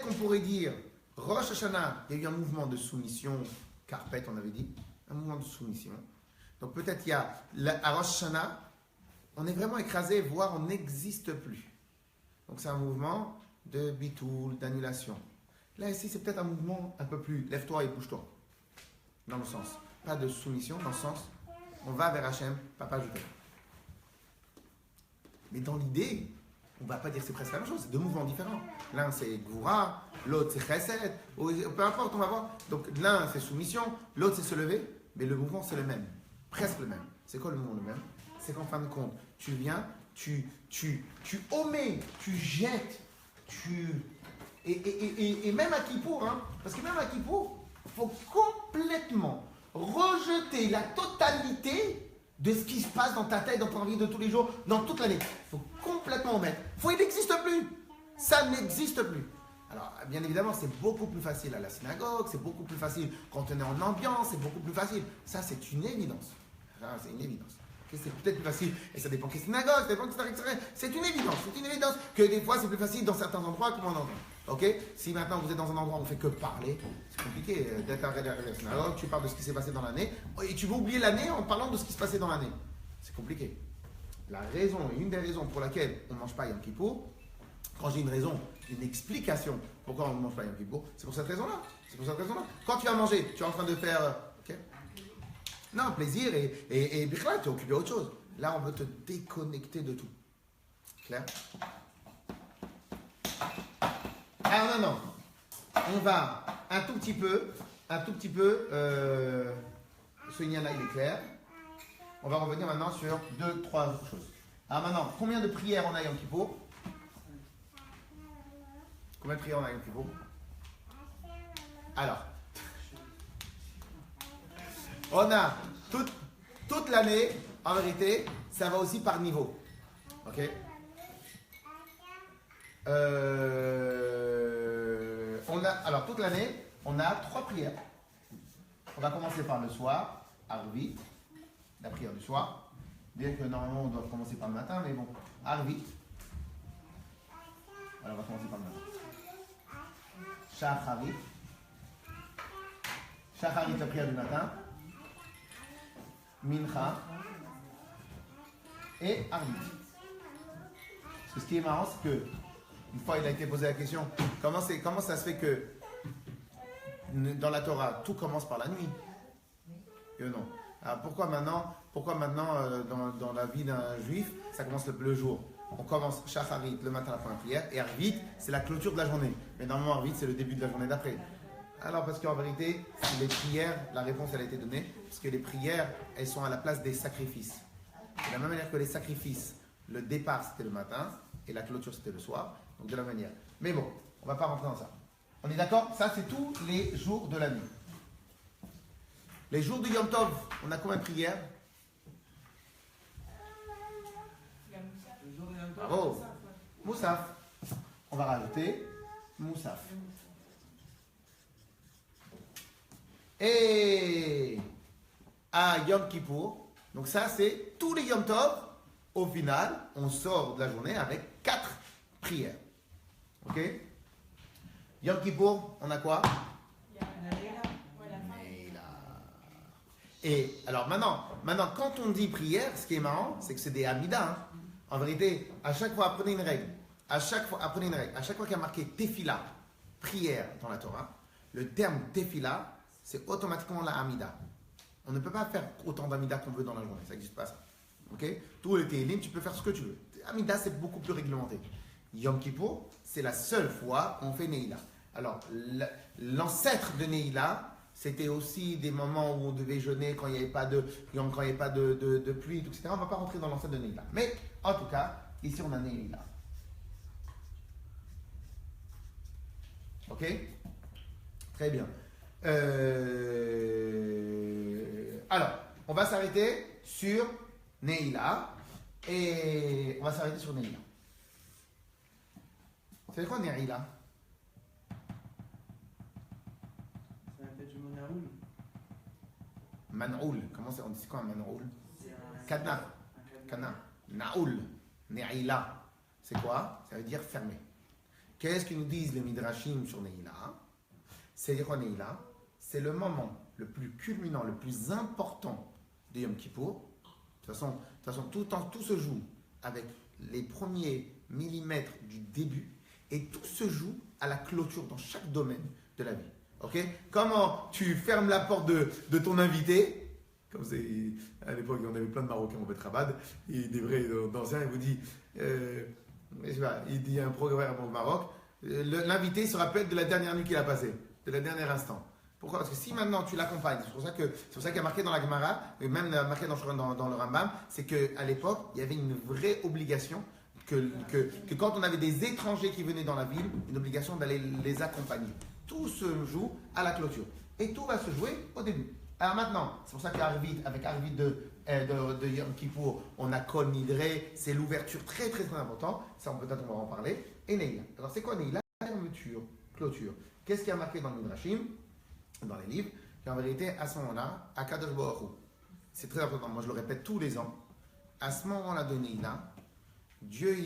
Speaker 1: qu'on pourrait dire, Rosh Hashanah, il y a eu un mouvement de soumission, carpet, on avait dit, un mouvement de soumission. Donc, peut-être il y a, à Rosh Hashanah, on est vraiment écrasé, voire on n'existe plus. Donc, c'est un mouvement de bitoul, d'annulation. Là, ici, c'est peut-être un mouvement un peu plus lève-toi et bouge-toi. Dans le sens. Pas de soumission, dans le sens, on va vers Hachem, papa, je t'aime. Mais dans l'idée, on ne va pas dire c'est presque la même chose, c'est deux mouvements différents. L'un c'est Gvura, l'autre c'est Chesed, peu importe, on va voir. Donc l'un c'est soumission, l'autre c'est se lever, mais le mouvement c'est le même, presque le même. C'est quoi le mouvement le même? C'est qu'en fin de compte, tu viens, tu omets, tu jettes, et même à Kippour, hein, parce que même à Kippour, il faut complètement rejeter la totalité de ce qui se passe dans ta tête, dans ton vie de tous les jours, dans toute l'année. Il faut complètement omettre. Il n'existe plus. Ça n'existe plus. Alors, bien évidemment, c'est beaucoup plus facile à la synagogue, c'est beaucoup plus facile quand on est en ambiance, c'est beaucoup plus facile. Ça, c'est une évidence. Ça, c'est une évidence. Okay, c'est peut-être plus facile, et ça dépend quelle synagogue, ça dépend etc. C'est une évidence. C'est une évidence que des fois, c'est plus facile dans certains endroits que dans d'autres. Ok? Si maintenant vous êtes dans un endroit où on ne fait que parler, c'est compliqué d'être à la synagogue, tu parles de ce qui s'est passé dans l'année, et tu vas oublier l'année en parlant de ce qui se passait dans l'année. C'est compliqué. La raison, une des raisons pour laquelle on ne mange pas Yom Kippour, quand j'ai une raison, une explication pourquoi on ne mange pas Yom Kippour, c'est pour cette raison-là. C'est pour cette raison-là. Quand tu vas manger, tu es en train de faire... ok? Non, plaisir et Bichlal, tu es occupé d'autre chose. Là, on veut te déconnecter de tout. Clair? Ah non. On va un tout petit peu, ce lien-là il est clair. On va revenir maintenant sur 2-3 choses. Alors maintenant, combien de prières on a Yom Kippour? Combien de prières on a Yom Kippour? Alors, on a toute l'année, en vérité, ça va aussi par niveau. Ok? Alors, toute l'année, on a 3 prières. On va commencer par le soir, Arvit, la prière du soir. Bien que normalement, on doit commencer par le matin, mais bon, Arvit. Alors, on va commencer par le matin. Shacharit. Shacharit, la prière du matin. Mincha. Et Arvit. Parce que ce qui est marrant, c'est que une fois, il a été posé la question, comment ça se fait que dans la Torah, tout commence par la nuit? Et non. Alors pourquoi maintenant dans la vie d'un juif, ça commence le jour? On commence Shacharit le matin, la première prière, et Arvit, c'est la clôture de la journée. Mais normalement, Arvit, c'est le début de la journée d'après. Alors parce qu'en vérité, les prières, la réponse, elle a été donnée, parce que les prières, elles sont à la place des sacrifices. De la même manière que les sacrifices, le départ, c'était le matin, et la clôture, c'était le soir. Donc de la manière. Mais bon, on ne va pas rentrer dans ça. On est d'accord? Ça, c'est tous les jours de l'année. Les jours de Yom Tov, on a combien de prières? Oh, Moussaf. On va rajouter Moussaf. Et à Yom Kippour, donc ça, c'est tous les Yom Tov. Au final, on sort de la journée avec 4 prières. Ok? Yom Kippour, on a quoi? Et alors maintenant, quand on dit prière, ce qui est marrant, c'est que c'est des Hamida. Hein. En vérité, à chaque fois, apprenez une règle. À chaque fois qu'il y a marqué Tefila, prière dans la Torah, le terme Tefila, c'est automatiquement la Hamida. On ne peut pas faire autant d'Hamida qu'on veut dans la journée. Ça n'existe pas ça. Ok? Tout le Télim, tu peux faire ce que tu veux. Hamida, c'est beaucoup plus réglementé. Yom Kippour, c'est la seule fois où on fait Neila. Alors, l'ancêtre de Neila, c'était aussi des moments où on devait jeûner quand il n'y avait pas de pluie, etc. On ne va pas rentrer dans l'ancêtre de Neila. Mais, en tout cas, ici, on a Neila. Ok? Très bien. Alors, on va s'arrêter sur Neila. Et on va s'arrêter sur Neila. C'est quoi Neila?
Speaker 6: Ça fait du Manaoul.
Speaker 1: Manoul. Comment c'est? On dit quoi un Manoul? Kana. Naoul. Neila. C'est quoi? Ça veut dire fermé. Qu'est-ce que nous disent les Midrashim sur Neila? C'est quoi Neila? C'est le moment le plus culminant, le plus important de Yom Kippour. De toute façon, tout se joue avec les premiers millimètres du début. Et tout se joue à la clôture dans chaque domaine de la vie. Ok? Comment tu fermes la porte de ton invité? Comme c'est, à l'époque, on avait plein de Marocains au Betrabad, et des vrais d'anciens, il vous dit, je sais pas, il dit un programme au Maroc, l'invité se rappelle de la dernière nuit qu'il a passée, de la dernière instant. Pourquoi? Parce que si maintenant tu l'accompagnes, c'est pour ça qu'il y a marqué dans la Gemara, et même marqué dans le Rambam, c'est qu'à l'époque, il y avait une vraie obligation que quand on avait des étrangers qui venaient dans la ville, une obligation d'aller les accompagner. Tout se joue à la clôture. Et tout va se jouer au début. Alors maintenant, c'est pour ça qu'avec Arvit de Yom Kippour, on a Kol Nidré, c'est l'ouverture très très très importante. Ça, peut-être on va en parler. Et Neila. Alors c'est quoi Neila? Clôture. Qu'est-ce qui a marqué dans le Midrashim, dans les livres? Qu'en vérité, à ce moment-là, Akadosh Baruch Hu, c'est très important, moi je le répète tous les ans, à ce moment-là de Neila, Dieu,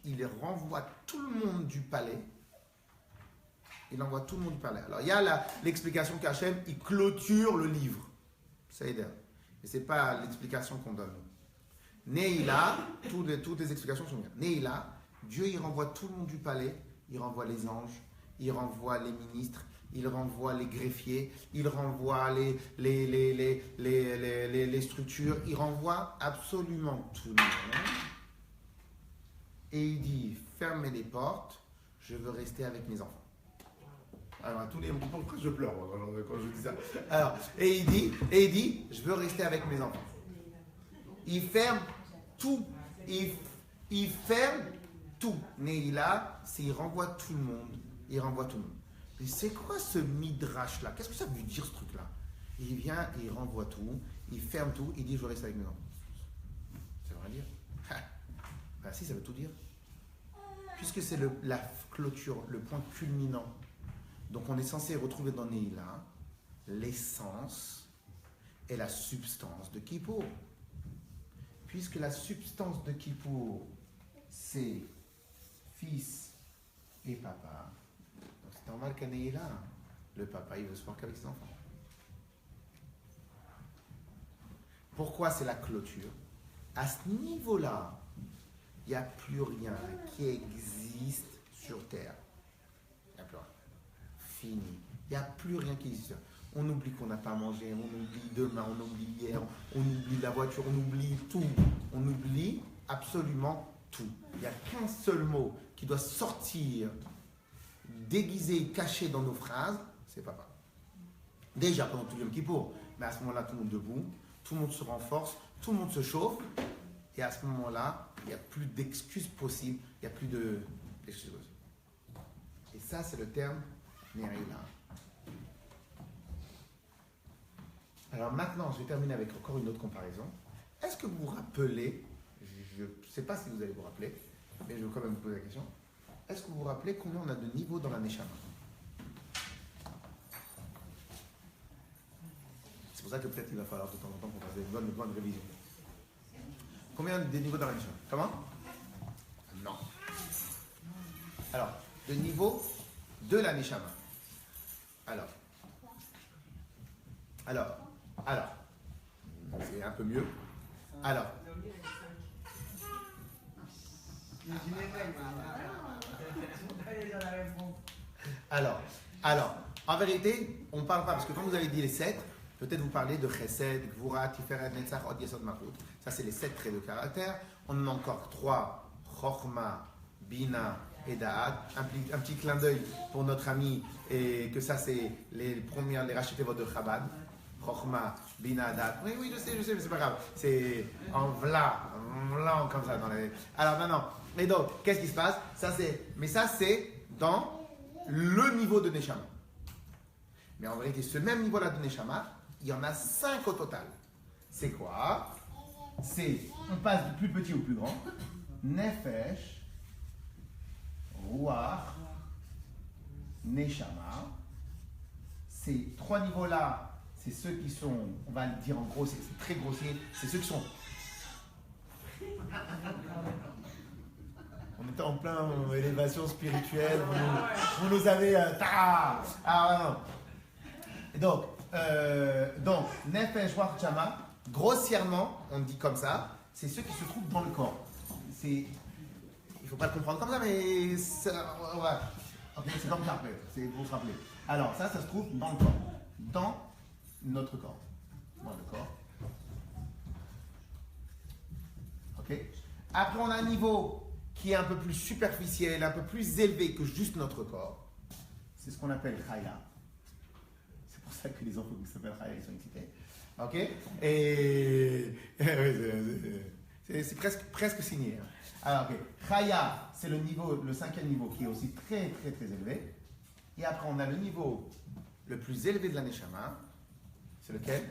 Speaker 1: il renvoie tout le monde du palais. Il envoie tout le monde du palais. Alors, il y a l'explication qu'Hachem, il clôture le livre. Ça aide. Mais ce n'est pas l'explication qu'on donne. Neila, toutes les explications sont bien. Neila, Dieu, il renvoie tout le monde du palais. Il renvoie les anges, il renvoie les ministres, il renvoie les greffiers, il renvoie les structures, il renvoie absolument tout le monde. Et il dit, fermez les portes, je veux rester avec mes enfants. Alors, à tous les moments, je pleure quand je dis ça. Alors, et il dit, je veux rester avec mes enfants. Il ferme tout. Il ferme tout. Neila, c'est il renvoie tout le monde. Il renvoie tout le monde. Mais c'est quoi ce midrash-là? Qu'est-ce que ça veut dire, ce truc-là? Il vient, il renvoie tout, il ferme tout, il dit, je veux rester avec mes enfants. Ça veut rien dire? Ben si, ça veut tout dire. Puisque c'est la clôture, le point culminant. Donc on est censé retrouver dans Neila l'essence et la substance de Kippour. Puisque la substance de Kippour, c'est fils et papa. Donc c'est normal qu'à Neila, le papa, il veut se voir qu'avec ses enfants. Pourquoi c'est la clôture? À ce niveau-là, il n'y a plus rien qui existe sur Terre. Il n'y a plus rien. Fini. Il n'y a plus rien qui existe. On oublie qu'on n'a pas mangé, on oublie demain, on oublie hier, on oublie la voiture, on oublie tout. On oublie absolument tout. Il n'y a qu'un seul mot qui doit sortir, déguisé, caché dans nos phrases, c'est papa. Déjà pendant tout le Yom Kippour, mais à ce moment-là, tout le monde debout, tout le monde se renforce, tout le monde se chauffe, et à ce moment-là, il n'y a plus d'excuses possibles, il n'y a plus d'excuses possibles. Et ça, c'est le terme Neila. Alors maintenant, je vais terminer avec encore une autre comparaison. Est-ce que vous vous rappelez, je ne sais pas si vous allez vous rappeler, mais je vais quand même vous poser la question, est-ce que vous vous rappelez combien on a de niveaux dans la Neshama? C'est pour ça que peut-être il va falloir de temps en temps qu'on fasse des bonnes révisions. Combien de niveaux dans la Neshama? Comment? Non. Alors, de niveau de la Neshama. Alors, c'est un peu mieux. Alors, en vérité, on ne parle pas, parce que quand vous avez dit les 7, peut-être vous parlez de Chesed, Gvura, Tiferet, Netzach, Od Yesod Malchut. Ça, c'est les 7 traits de caractère. On en a encore 3, Chochma, Bina et Da'at. Un petit clin d'œil pour notre ami, et que ça, c'est les rachetés de Chabad. Chochma, Bina, Da'at. Oui, je sais, mais c'est pas grave. C'est en vlan comme ça. Alors maintenant, et donc, qu'est-ce qui se passe? Mais ça, c'est dans le niveau de Neshama. Mais en vérité, ce même niveau-là de Neshama, il y en a 5 au total. C'est quoi? On passe du plus petit au plus grand. Nefesh, Ruach, Neshama. Ces 3 niveaux-là, c'est ceux qui sont, on va le dire en gros, c'est très grossier, c'est ceux qui sont... On était en plein élévation spirituelle, vous nous avez... non. Et donc, Nefesh, Ruach, Neshama, grossièrement, on dit comme ça, c'est ceux qui se trouvent dans le corps. ne faut pas le comprendre comme ça, mais on va. Okay, c'est dans le carpet, c'est pour se rappeler. Alors, ça se trouve dans le corps. Dans notre corps. Dans le corps. Ok. Après, on a un niveau qui est un peu plus superficiel, un peu plus élevé que juste notre corps. C'est ce qu'on appelle Chaya. C'est pour ça que les enfants qui s'appellent Chaya, ils sont excités. Ok. Et c'est presque signé. Alors, ok. Chaya, c'est le niveau, le 5e niveau qui est aussi très très très élevé. Et après, on a le niveau le plus élevé de la Neshama. C'est lequel?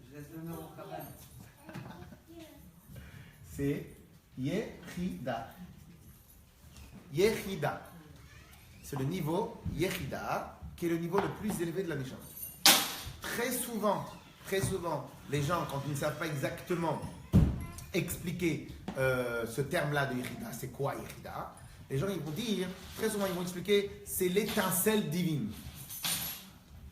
Speaker 6: Je laisse le nom au cabane.
Speaker 1: C'est Yechida. Yechida. C'est le niveau Yechida qui est le niveau le plus élevé de la Neshama. Très souvent, les gens, quand ils ne savent pas exactement expliquer ce terme-là de Yechida, c'est quoi Yechida? Les gens ils vont dire, très souvent ils vont expliquer, c'est l'étincelle divine.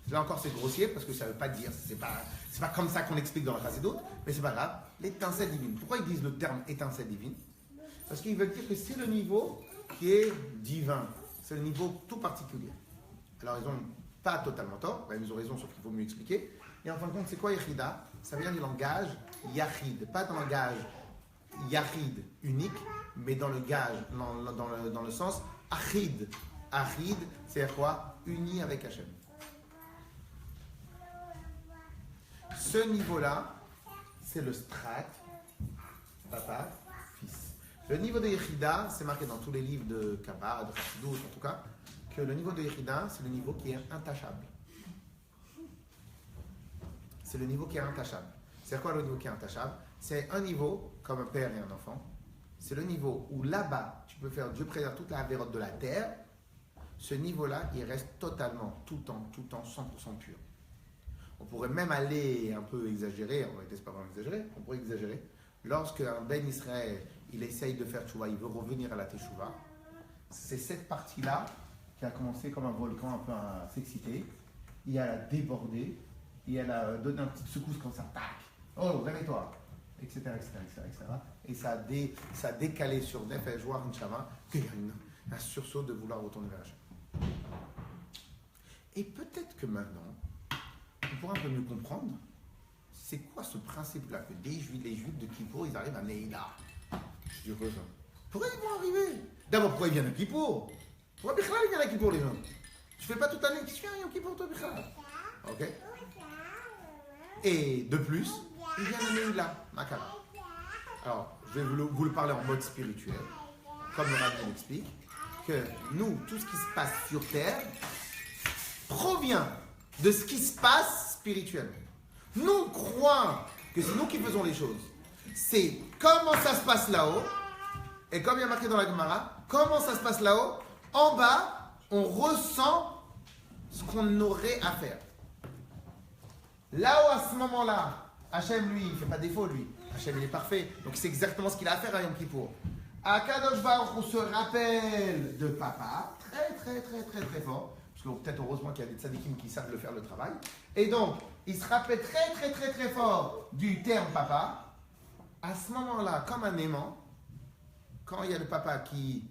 Speaker 1: Là encore c'est grossier parce que ça ne veut pas dire, c'est pas comme ça qu'on explique dans la Chassidut, mais c'est pas grave, l'étincelle divine. Pourquoi ils disent le terme étincelle divine? Parce qu'ils veulent dire que c'est le niveau qui est divin, c'est le niveau tout particulier. Alors ils n'ont pas totalement tort, ils ont raison sauf qu'il faut mieux expliquer. Et en fin de compte c'est quoi Yechida? Ça vient du langage Yachid, pas dans le langage Yachid unique, mais dans le gage, dans le sens Achid. Achid, c'est quoi? Uni avec Hachem. Ce niveau-là, c'est le strat, papa, fils. Le niveau de Yechida, c'est marqué dans tous les livres de Kabbalah, de Chassidut en tout cas, que le niveau de Yechida, c'est le niveau qui est intouchable. C'est le niveau qui est intouchable. C'est quoi le niveau qui est intouchable? C'est un niveau, comme un père et un enfant. C'est le niveau où là-bas, tu peux faire Dieu préserve toute la avérote de la terre. Ce niveau-là, il reste totalement, tout le temps, 100% pur. On pourrait même aller un peu exagérer, on va essayer pas vraiment exagérer, on pourrait exagérer. Lorsque un Ben Israël, il essaye de faire tchouva, il veut revenir à la teshuva, c'est cette partie-là qui a commencé comme un volcan un peu à s'exciter, et elle a débordé, et elle a donné une petite secousse comme ça, tac, oh réveille-toi, etc., etc., etc., etc. Et ça a décalé sur Nef et Joar Nshama qu'il y a un sursaut de vouloir retourner vers Hachem. Et peut-être que maintenant, on pourra un peu mieux comprendre c'est quoi ce principe-là que les Juifs de Kippour, ils arrivent à Neila. Je dis quoi ça? Pourquoi ils vont arriver? D'abord, pourquoi ils viennent à Kippour? Pourquoi Bichlal ils viennent à Kippour, les gens? Tu fais pas toute l'année, qu'est-ce que tu fais à Kippour, toi, Bichlal? Ok. Et de plus, ils viennent à Neila, Makara. Alors, je vais vous le parler en mode spirituel, comme le rabbin l'explique, que nous, tout ce qui se passe sur terre provient de ce qui se passe spirituellement. Nous, on croit que c'est nous qui faisons les choses. C'est comment ça se passe là-haut, et comme il y a marqué dans la Gemara, comment ça se passe là-haut, en bas, on ressent ce qu'on aurait à faire. Là-haut, à ce moment-là, Hachem, lui, il ne fait pas défaut, lui. Hachem, il est parfait. Donc, c'est exactement ce qu'il a à faire à Yom Kippour. À Kadosh Baruch, on se rappelle de papa, très fort. Parce que peut-être heureusement qu'il y a des tzadikim qui savent le faire le travail. Et donc, il se rappelle très fort du terme papa. À ce moment-là, comme un aimant, quand il y a le papa qui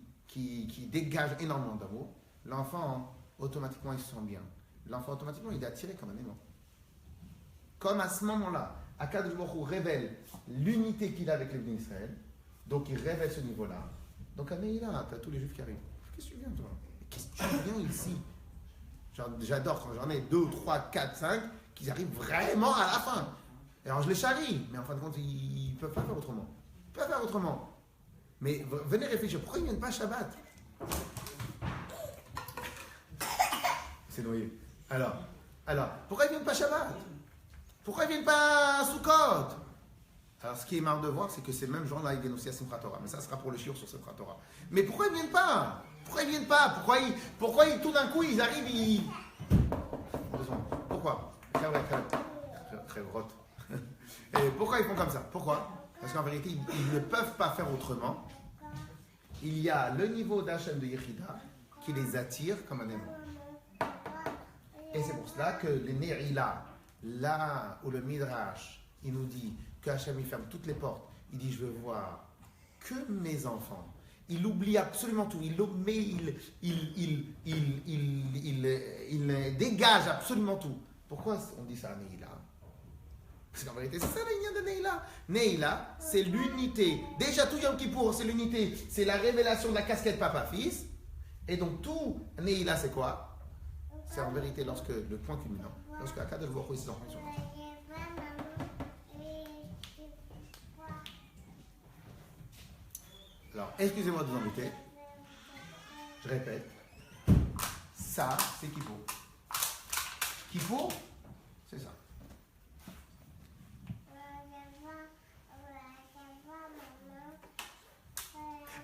Speaker 1: dégage énormément d'amour, l'enfant, automatiquement, il se sent bien. L'enfant, automatiquement, il est attiré comme un aimant. Comme à ce moment-là, Akadosh Baruch Hu révèle l'unité qu'il a avec les Bnei Israël, donc il révèle ce niveau-là. Donc à Neila, tu as tous les Juifs qui arrivent. Qu'est-ce que tu viens, toi? Qu'est-ce que tu viens ici? J'adore quand j'en ai 2, 3, 4, 5 qui arrivent vraiment à la fin. Et alors je les charrie, mais en fin de compte, ils ne peuvent pas faire autrement. Ils peuvent faire autrement. Mais venez réfléchir, pourquoi ils ne viennent pas Shabbat? C'est noyé. Alors, pourquoi ils ne viennent pas Shabbat? Pourquoi ils ne viennent pas Sukkot? Alors, ce qui est marrant de voir, c'est que ces mêmes gens-là, ils viennent aussi à Simchat Torah. Mais ça sera pour le shiur sur Simchat Torah. Mais pourquoi ils ne viennent pas? Pourquoi ils ne viennent pas? Pourquoi tout d'un coup, ils arrivent, Pourquoi? Très grotte. Et pourquoi ils font comme ça? Pourquoi? Parce qu'en vérité, ils ne peuvent pas faire autrement. Il y a le niveau d'Hachem de Yechida qui les attire comme un aimant. Et c'est pour cela que les Ne'ila, là où le Midrash, il nous dit que Hachem il ferme toutes les portes, il dit je veux voir que mes enfants il oublie absolument tout. Il dégage absolument tout. Pourquoi on dit ça, Neila? Parce qu'en vérité, c'est ça la de Neila. Neila, c'est l'unité. Déjà, tout Yom Kippour, c'est l'unité. C'est la révélation de la casquette papa-fils. Et donc, tout Neila, c'est quoi? C'est en vérité lorsque le point culminant, lorsque Akadosh Baruch Hu et ses enfants sont ensemble. Alors, excusez-moi de vous embêter. Je répète. Ça, c'est Kippour. Kippour, c'est ça.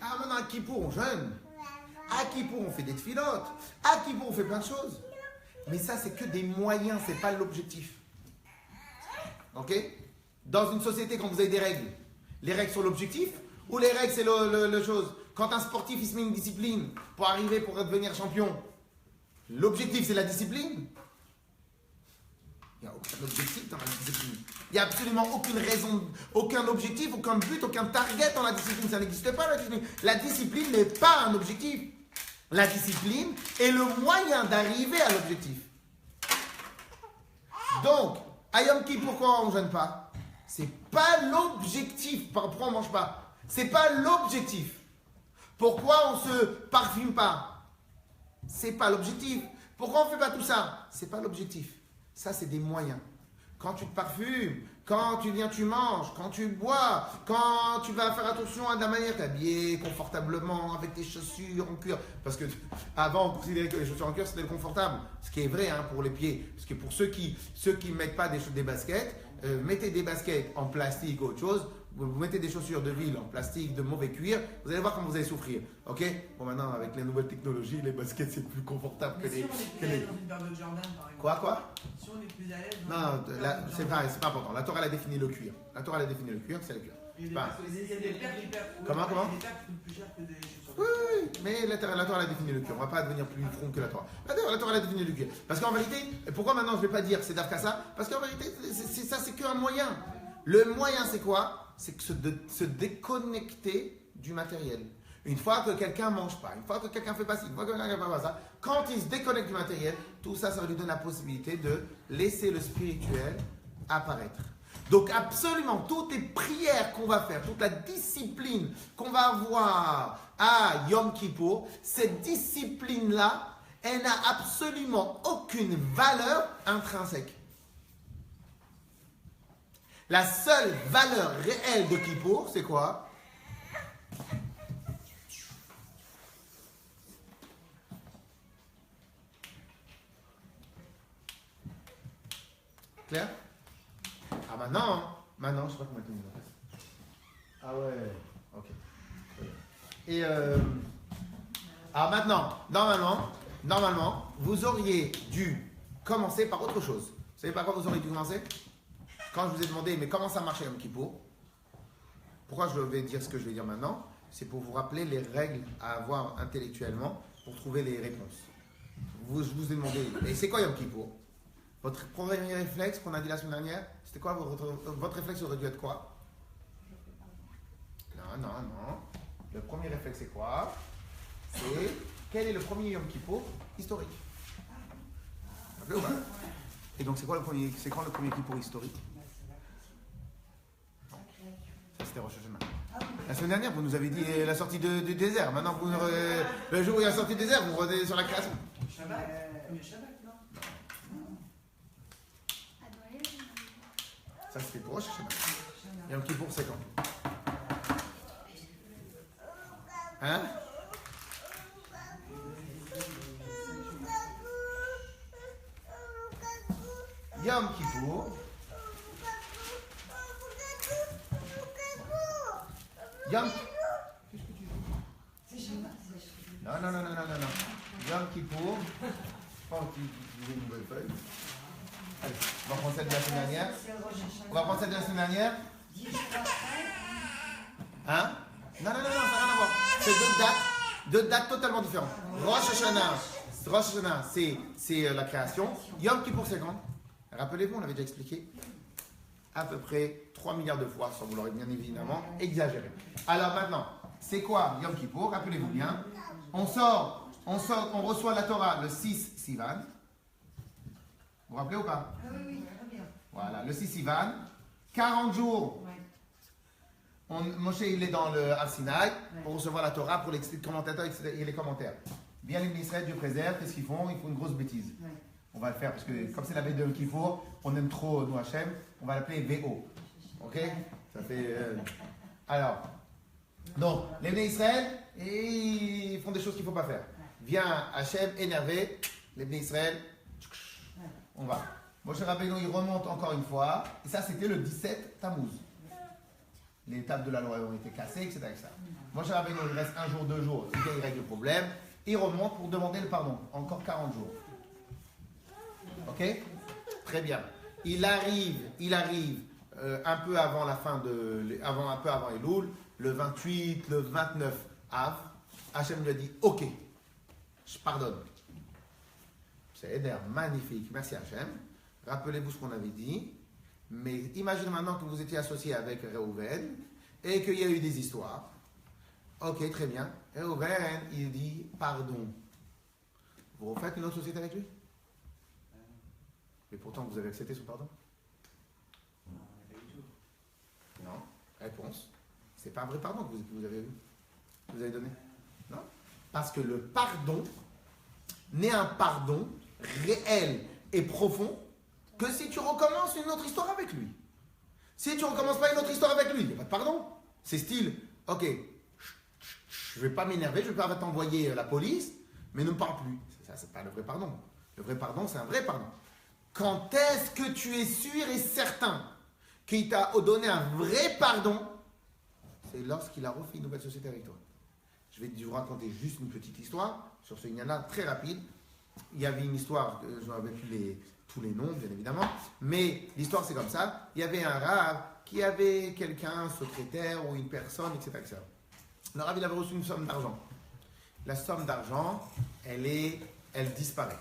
Speaker 1: Ah, maintenant, à Kippour, on jeûne. À Kippour, on fait des tfilotes. À Kippour, on fait plein de choses. Mais ça, c'est que des moyens, c'est pas l'objectif. Ok? Dans une société, quand vous avez des règles, les règles sont l'objectif ou les règles, c'est le chose? Quand un sportif, il se met une discipline pour arriver, pour devenir champion, l'objectif, c'est la discipline? Il n'y a aucun objectif dans la discipline. Il n'y a absolument aucune raison, aucun objectif, aucun but, aucun target dans la discipline. Ça n'existe pas, la discipline. La discipline n'est pas un objectif. La discipline est le moyen d'arriver à l'objectif. Donc, à Yom Kippour, pourquoi on ne jeûne pas? C'est pas l'objectif. Pourquoi on ne mange pas? C'est pas l'objectif. Pourquoi on se parfume pas? C'est pas l'objectif. Pourquoi on ne fait pas tout ça? C'est pas l'objectif. Ça, c'est des moyens. Quand tu te parfumes, quand tu viens, tu manges, quand tu bois, quand tu vas faire attention à la manière t'habiller confortablement avec tes chaussures en cuir. Parce que avant, on considérait que les chaussures en cuir, c'était confortable. Ce qui est vrai pour les pieds. Parce que pour ceux qui ne mettent pas des baskets, mettez des baskets en plastique ou autre chose. Vous mettez des chaussures de ville en plastique, de mauvais cuir, vous allez voir comment vous allez souffrir. Ok? Bon, maintenant, avec les nouvelles technologies, les baskets, c'est plus confortable que
Speaker 6: si
Speaker 1: les.
Speaker 6: on est plus à l'aise dans une paire de Jordan, par exemple.
Speaker 1: Quoi?
Speaker 6: Si on est plus à l'aise dans
Speaker 1: Non,
Speaker 6: une paire de
Speaker 1: c'est
Speaker 6: Jordan.
Speaker 1: pas important. La Torah, elle a défini le cuir. La Torah, elle a défini le cuir, c'est le cuir.
Speaker 6: Il y
Speaker 1: Bah,
Speaker 6: a des paires qui perdent.
Speaker 1: Comment
Speaker 6: Il y a des paires qui coûtent plus cher que des chaussures.
Speaker 1: Oui, mais la Torah, elle a défini le cuir. On ne va pas devenir plus front que la Torah. La Torah, elle a défini le cuir. Parce qu'en vérité, pourquoi maintenant je ne vais pas dire c'est d'Afka ça? Parce qu'en vérité, ça, c'est qu'un moyen. Le moyen, c'est quoi? C'est de se déconnecter du matériel. Une fois que quelqu'un ne mange pas, une fois que quelqu'un fait pas ci, une fois que quelqu'un ne fait pas ça, quand il se déconnecte du matériel, tout ça, ça va lui donner la possibilité de laisser le spirituel apparaître. Donc absolument, toutes les prières qu'on va faire, toute la discipline qu'on va avoir à Yom Kippour, cette discipline-là, elle n'a absolument aucune valeur intrinsèque. La seule valeur réelle de Kippour, c'est quoi? Claire? Ah maintenant, je sais pas comment tu me dis. Ah ouais, ok. Et alors maintenant, normalement, vous auriez dû commencer par autre chose. Vous savez par quoi vous auriez dû commencer? Quand je vous ai demandé, mais comment ça marche à Yom Kippour? Pourquoi je vais dire ce que je vais dire maintenant? C'est pour vous rappeler les règles à avoir intellectuellement pour trouver les réponses. Je vous ai demandé, et c'est quoi Yom Kippour? Votre premier réflexe qu'on a dit la semaine dernière, c'était quoi? Votre réflexe aurait dû être quoi? Non. Le premier réflexe, c'est quoi? C'est quel est le premier Yom Kippour historique? Ou pas? Et donc, c'est quand le premier Kippour historique? Ça, c'était Rosh Hashanah. La semaine dernière, vous nous avez dit la sortie du désert. Maintenant, le jour où il y a la sortie du désert, vous revenez sur la création.
Speaker 6: Shabbat, le Shabbat, non?
Speaker 1: Ça, c'était pour Rosh Hashanah. Yom Kippour, c'est quand? Hein? Yom Kippour. Yom. Qu'est-ce que tu veux?
Speaker 4: C'est chez moi,
Speaker 1: Non. Yom Kippour. Je pense que tu veux une nouvelle feuille. Allez, on va prendre celle de la semaine dernière. On va prendre celle de la semaine dernière. Hein? Non, ça n'a rien à voir. C'est deux dates totalement différentes. Rosh Hashanah, c'est la création. Yom Kippour, c'est quand? Rappelez-vous, on l'avait déjà expliqué. À peu près 3 milliards de fois, sans vouloir être bien évidemment exagéré. Alors maintenant, c'est quoi Yom Kippour? Rappelez-vous bien. On reçoit la Torah le 6 Sivan. Vous vous rappelez ou pas?
Speaker 4: Oui, oui, très bien.
Speaker 1: Voilà, le 6 Sivan. 40 jours. Moshe, il est dans le Har Sinaï pour recevoir la Torah, pour les commentateurs et les commentaires. Bien les ministres, Dieu préserve, qu'est-ce qu'ils font? Ils font une grosse bêtise. On va le faire parce que comme c'est la veille de Yom Kippour, on aime trop nous Hachem, on va l'appeler VO. Ok? Ça fait. Alors, donc, les Bnei Israël, ils font des choses qu'il ne faut pas faire. Vient Hachem énervé, les Bnei Israël, on va. Moshe Rabbeinu, il remonte encore une fois, et ça c'était le 17 Tammuz. Les tables de la loi ont été cassées, etc. Moshe Rabbeinu, il reste un jour, 2 jours, il règle le problème, il remonte pour demander le pardon, encore 40 jours. Ok? Très bien. Il arrive un peu avant la fin un peu avant Elul, le 28, le 29 Av, Hachem lui a dit ok, je pardonne. C'est Eder, magnifique, merci Hachem. Rappelez-vous ce qu'on avait dit, mais imaginez maintenant que vous étiez associé avec Reuven et qu'il y a eu des histoires. Ok, très bien. Reuven, il dit pardon. Vous refaites une autre société avec lui? Et pourtant vous avez accepté son pardon? Non. Réponse. C'est pas un vrai pardon que vous avez eu. Vous avez donné? Non. Parce que le pardon n'est un pardon réel et profond que si tu recommences une autre histoire avec lui. Si tu ne recommences pas une autre histoire avec lui, il n'y a pas de pardon. C'est style, ok, je ne vais pas m'énerver, je ne vais pas t'envoyer la police, mais ne me parle plus. Ça, c'est pas le vrai pardon. Le vrai pardon, c'est un vrai pardon. Quand est-ce que tu es sûr et certain qu'il t'a donné un vrai pardon? C'est lorsqu'il a refait une nouvelle société avec toi. Je vais vous raconter juste une petite histoire sur ce Inyana, très rapide. Il y avait une histoire, je ne me rappelle plus tous les noms, bien évidemment, mais l'histoire c'est comme ça. Il y avait un rave qui avait quelqu'un, un secrétaire ou une personne, etc. etc. Le rave, il avait reçu une somme d'argent. La somme d'argent, elle disparaît.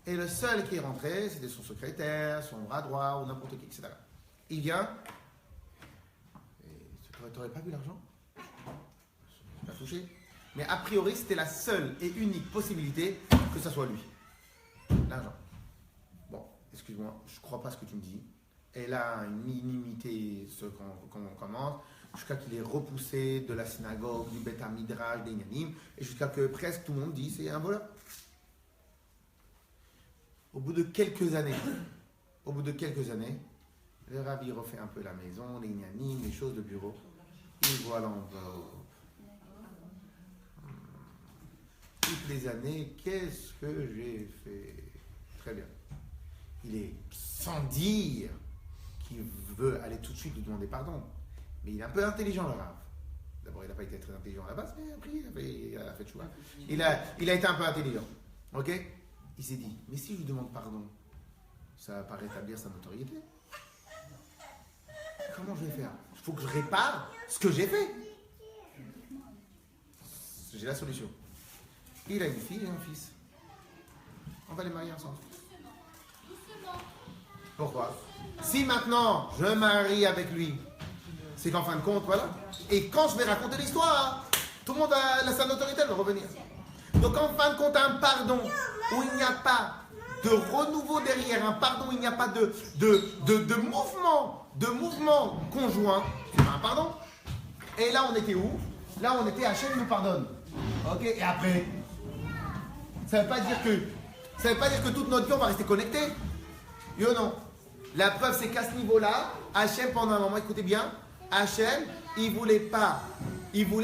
Speaker 1: Et le seul qui est rentré, c'était son secrétaire, son bras droit ou n'importe qui, etc. Il vient. Tu n'aurais pas vu l'argent? Tu n'as pas touché. Mais a priori, c'était la seule et unique possibilité que ça soit lui. L'argent. Bon, excuse-moi, je ne crois pas ce que tu me dis. Elle a une minimité, ce qu'on commence, jusqu'à qu'il est repoussé de la synagogue, du Beth Midrash, des Inyanim, et jusqu'à que presque tout le monde dit c'est un voleur. Au bout de quelques années, le rabbi refait un peu la maison, les Inyanim, les choses de bureau. Il voit l'enveloppe. Toutes les années, qu'est-ce que j'ai fait? Très bien. Il est sans dire qu'il veut aller tout de suite lui demander pardon. Mais il est un peu intelligent, le rave. D'abord, il n'a pas été très intelligent à la base, mais après, il a fait le choix. Il a été un peu intelligent. Ok? Il s'est dit, mais si je lui demande pardon, ça va pas rétablir sa notoriété. Comment je vais faire? Il faut que je répare ce que j'ai fait. J'ai la solution. Il a une fille et un fils. On va les marier ensemble. Pourquoi? Si maintenant je marie avec lui, c'est qu'en fin de compte, voilà. Et quand je vais raconter l'histoire, tout le monde a sa notoriété, elle va revenir. Donc en fin de compte, un pardon où il n'y a pas de renouveau derrière, un pardon où il n'y a pas de mouvement conjoint, c'est pas un pardon. Et là, on était où? Là, on était Hachem nous pardonne. Ok? Et après, ça ne veut pas dire que toute notre vie, on va rester connecté. Yo, non. La preuve, c'est qu'à ce niveau-là, Hachem, pendant un moment, écoutez bien, Hachem, il voulait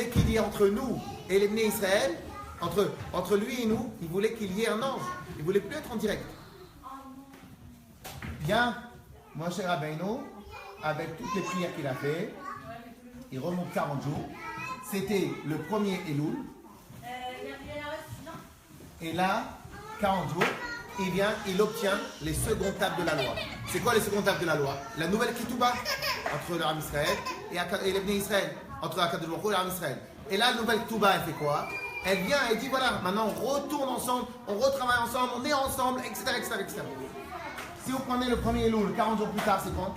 Speaker 1: qu'il y ait entre nous et les Bnei Israël, entre lui et nous, il voulait qu'il y ait un ange. Il ne voulait plus être en direct. Bien, Moshe Rabbeinu, avec toutes les prières qu'il a fait, il remonte 40 jours. C'était le premier Elul. Et là, 40 jours, il obtient les secondes tables de la loi. C'est quoi les secondes tables de la loi? La nouvelle Ketouba entre le Ram Israël et les Bnei Israël, entre Akadosh Baruch Hu et le Ram Israël. Et là, la nouvelle Ketouba, elle fait quoi? Elle vient et dit voilà, maintenant on retourne ensemble, on retravaille ensemble, on est ensemble, etc. Si vous prenez le premier Elul, 40 jours plus tard, c'est quoi?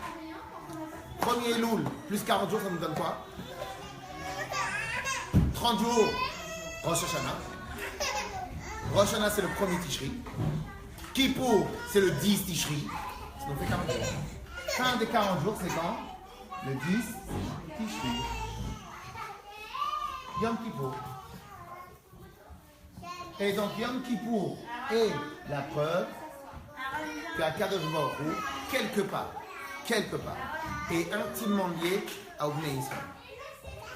Speaker 1: Premier Elul plus 40 jours, ça nous donne quoi? 30 jours, Rosh Hashanah. Rosh Hashanah, c'est le premier Tishri. Kippour, c'est le 10 Tishri. Ça nous fait 40 jours. Fin des 40 jours, c'est quand? Le 10 Tishri. Yom Kippour. Et donc Yom Kippour est la preuve qu'Akadosh Baruch Hu, quelque part, est intimement lié à Obné Israël.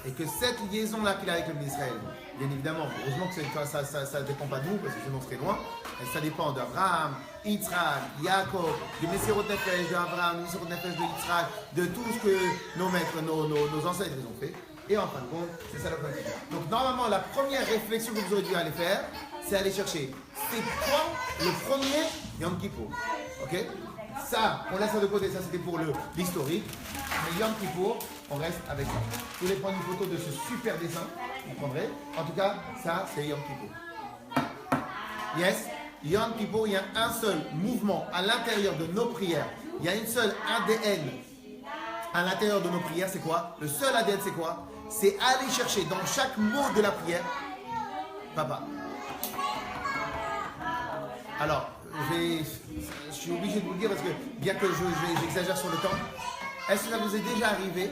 Speaker 1: Et que cette liaison-là qu'il a avec l'Obné Israël, bien évidemment, heureusement que ça ne dépend pas de nous, parce que sinon on serait loin, ça dépend d'Abraham, Yitzhak, Yaakov, du Messirot Nefesh d'Abraham, du Messirot Nefesh de Yitzhak, de tout ce que nos maîtres, nos ancêtres ils ont fait. Et en fin de compte, c'est ça le principe. Donc normalement, la première réflexion que vous aurez dû aller faire, c'est aller chercher c'est quand le premier Yom Kippour. Ok? Ça, on laisse ça de côté, ça c'était pour l'historique. Mais Yom Kippour, on reste avec ça. Vous voulez prendre une photo de ce super dessin, vous prendrez. En tout cas, ça c'est Yom Kippour. Yes? Yom Kippour, il y a un seul mouvement à l'intérieur de nos prières. Il y a une seule ADN à l'intérieur de nos prières, c'est quoi? Le seul ADN, c'est quoi? C'est aller chercher dans chaque mot de la prière, Papa. Alors, je suis obligé de vous le dire parce que, bien que j'exagère sur le temps, est-ce que ça vous est déjà arrivé?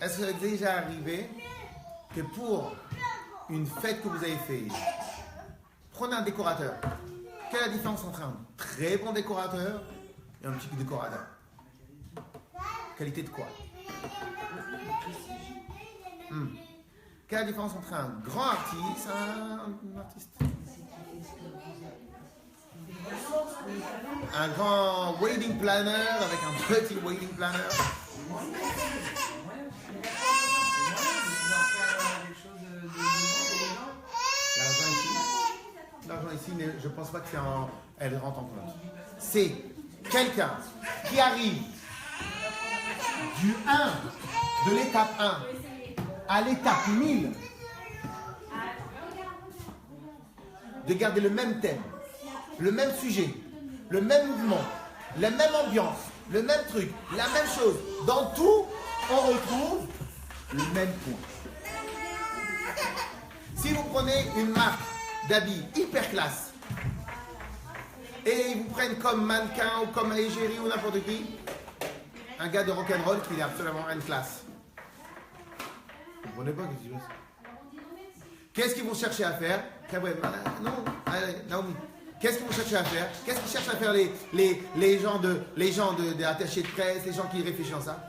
Speaker 1: Est-ce que ça vous est déjà arrivé que pour une fête que vous avez faite, prenez un décorateur. Quelle est la différence entre un très bon décorateur et un petit décorateur? Qualité de quoi? Quelle est la différence entre un grand artiste et un artiste? Un grand wedding planner avec un petit wedding planner. L'argent ici, je ne pense pas qu'elle rentre en compte. C'est quelqu'un qui arrive du 1, de l'étape 1 à l'étape 1000, de garder le même thème, le même sujet, le même mouvement, la même ambiance, le même truc, la même chose. Dans tout, on retrouve le même point. Si vous prenez une marque d'habits hyper classe et ils vous prennent comme mannequin ou comme égérie ou n'importe qui, un gars de rock'n'roll qui est absolument une classe. Vous comprenez pas ce que je dis? Qu'est-ce qu'ils vont chercher à faire? Non, allez, Naomi. Qu'est-ce qu'ils vont chercher à faire? Qu'est-ce qu'ils cherchent à faire les gens des attachés de presse, les gens qui réfléchissent à ça?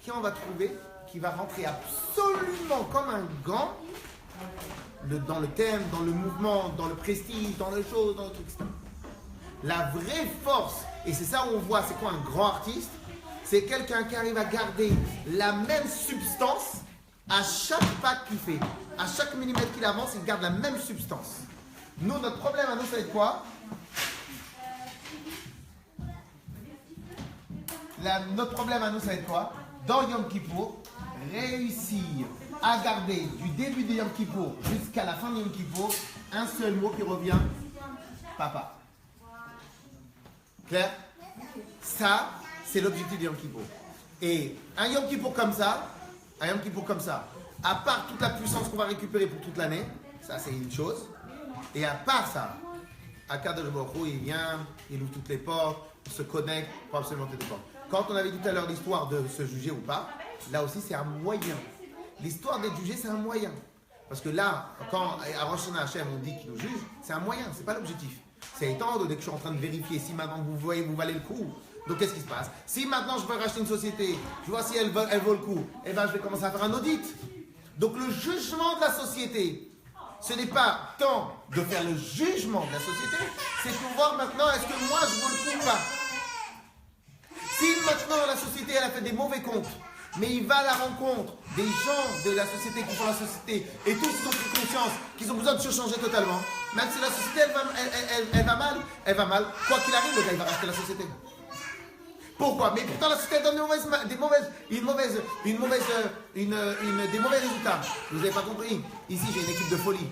Speaker 1: Qui on va trouver qui va rentrer absolument comme un gant dans le thème, dans le mouvement, dans le prestige, dans les choses, dans le truc, etc. La vraie force, et c'est ça où on voit c'est quoi un grand artiste, c'est quelqu'un qui arrive à garder la même substance à chaque pas qu'il fait. À chaque millimètre qu'il avance, il garde la même substance. Nous, notre problème à nous, ça va être quoi? Notre problème à nous, ça va être quoi? Dans Yom Kippour, réussir à garder du début de Yom Kippour jusqu'à la fin de Yom Kippour un seul mot qui revient, papa. Clair? Ça, c'est l'objectif de Yom Kippour. Et un Yom Kippour comme ça, à part toute la puissance qu'on va récupérer pour toute l'année, ça c'est une chose. Et à part ça, Akadosh Baruch Hu, il vient, il ouvre toutes les portes, on se connecte pour absolument toutes les portes. Quand on avait dit tout à l'heure l'histoire de se juger ou pas, là aussi c'est un moyen. L'histoire d'être jugé, c'est un moyen. Parce que là, quand à Rosh Hashanah Hashem on dit qu'il nous juge, c'est un moyen, c'est pas l'objectif. C'est étant donné que je suis en train de vérifier si maintenant vous voyez, vous valez le coup. Donc qu'est-ce qui se passe? Si maintenant je veux racheter une société, je vois si elle vaut le coup, eh bien je vais commencer à faire un audit. Donc le jugement de la société, ce n'est pas tant de faire le jugement de la société, c'est pour voir maintenant est-ce que moi je vaux le coup ou pas. Si maintenant la société elle a fait des mauvais comptes, mais il va à la rencontre des gens de la société qui font la société et tous ils ont pris conscience qu'ils ont besoin de se changer totalement, même si la société elle va mal, quoi qu'il arrive, le gars il va racheter la société. Pourquoi? Mais pourtant la société donne des mauvais résultats. Vous n'avez pas compris. Ici j'ai une équipe de folie.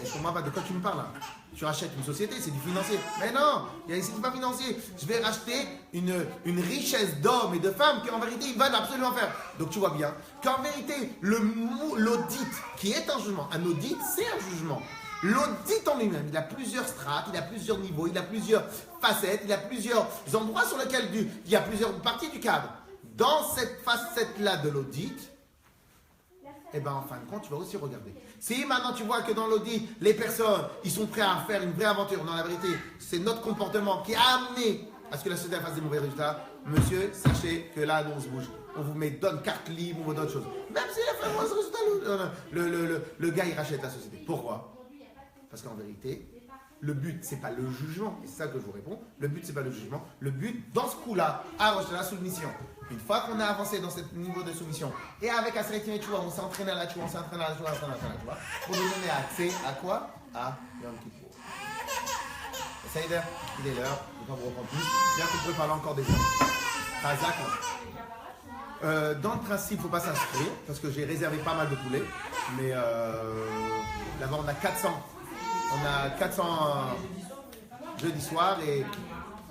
Speaker 1: qu'est-ce qu'on va, de quoi tu me parles là? Tu rachètes une société, c'est du financier. Mais non, c'est pas financier. Je vais racheter une richesse d'hommes et de femmes qu'en vérité, ils veulent absolument faire. Donc tu vois bien qu'en vérité, l'audit, qui est un jugement, un audit, c'est un jugement. L'audit en lui-même, il a plusieurs strates, il a plusieurs niveaux, il a plusieurs facettes, il a plusieurs endroits sur lesquels il y a plusieurs parties du cadre. Dans cette facette-là de l'audit, eh bien, en fin de compte, tu vas aussi regarder. Si maintenant tu vois que dans l'audit, les personnes, ils sont prêts à faire une vraie aventure, dans la vérité, c'est notre comportement qui a amené à ce que la société fasse des mauvais résultats, monsieur, sachez que là, nous, on se bouge. On vous donne carte libre, on vous donne autre chose. Même s'il a fait un mauvais résultat, le gars, il rachète la société. Pourquoi? Parce qu'en vérité, le but, c'est pas le jugement. Et c'est ça que je vous réponds. Le but, c'est pas le jugement. Le but, dans ce coup-là, c'est la soumission. Une fois qu'on a avancé dans ce niveau de soumission, et avec Aseret Yom Teshuvah, on s'est entraîné à la Teshuvah, pour nous donner accès à quoi? À Yom Kippour. Ça y est, il est l'heure. Je ne vais pas vous reprendre plus. Bien que vous pouvez parler encore des heures. Razak. Dans le principe, il ne faut pas s'inscrire, parce que j'ai réservé pas mal de poulets. Mais là-bas, on a 400. On a 400 jeudi soir et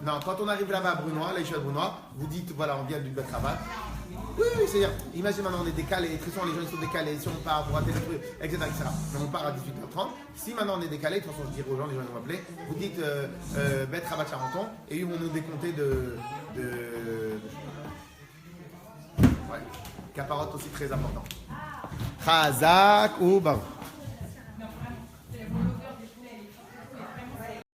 Speaker 1: non, quand on arrive là-bas à Brunois, là, je suis à Brunois, vous dites voilà, on vient du Betravat. Oui, c'est-à-dire, imagine maintenant on est décalé, très souvent les gens ils sont décalés, si on part pour rater le truc, etc., etc. Mais on part à 18h30. Si maintenant on est décalé, de toute façon je dirai aux gens, les gens ils vont m'appeler, vous dites Betravat Charenton et ils vont nous décompter de ouais, caparotte aussi très important. Chazak ou Baruch.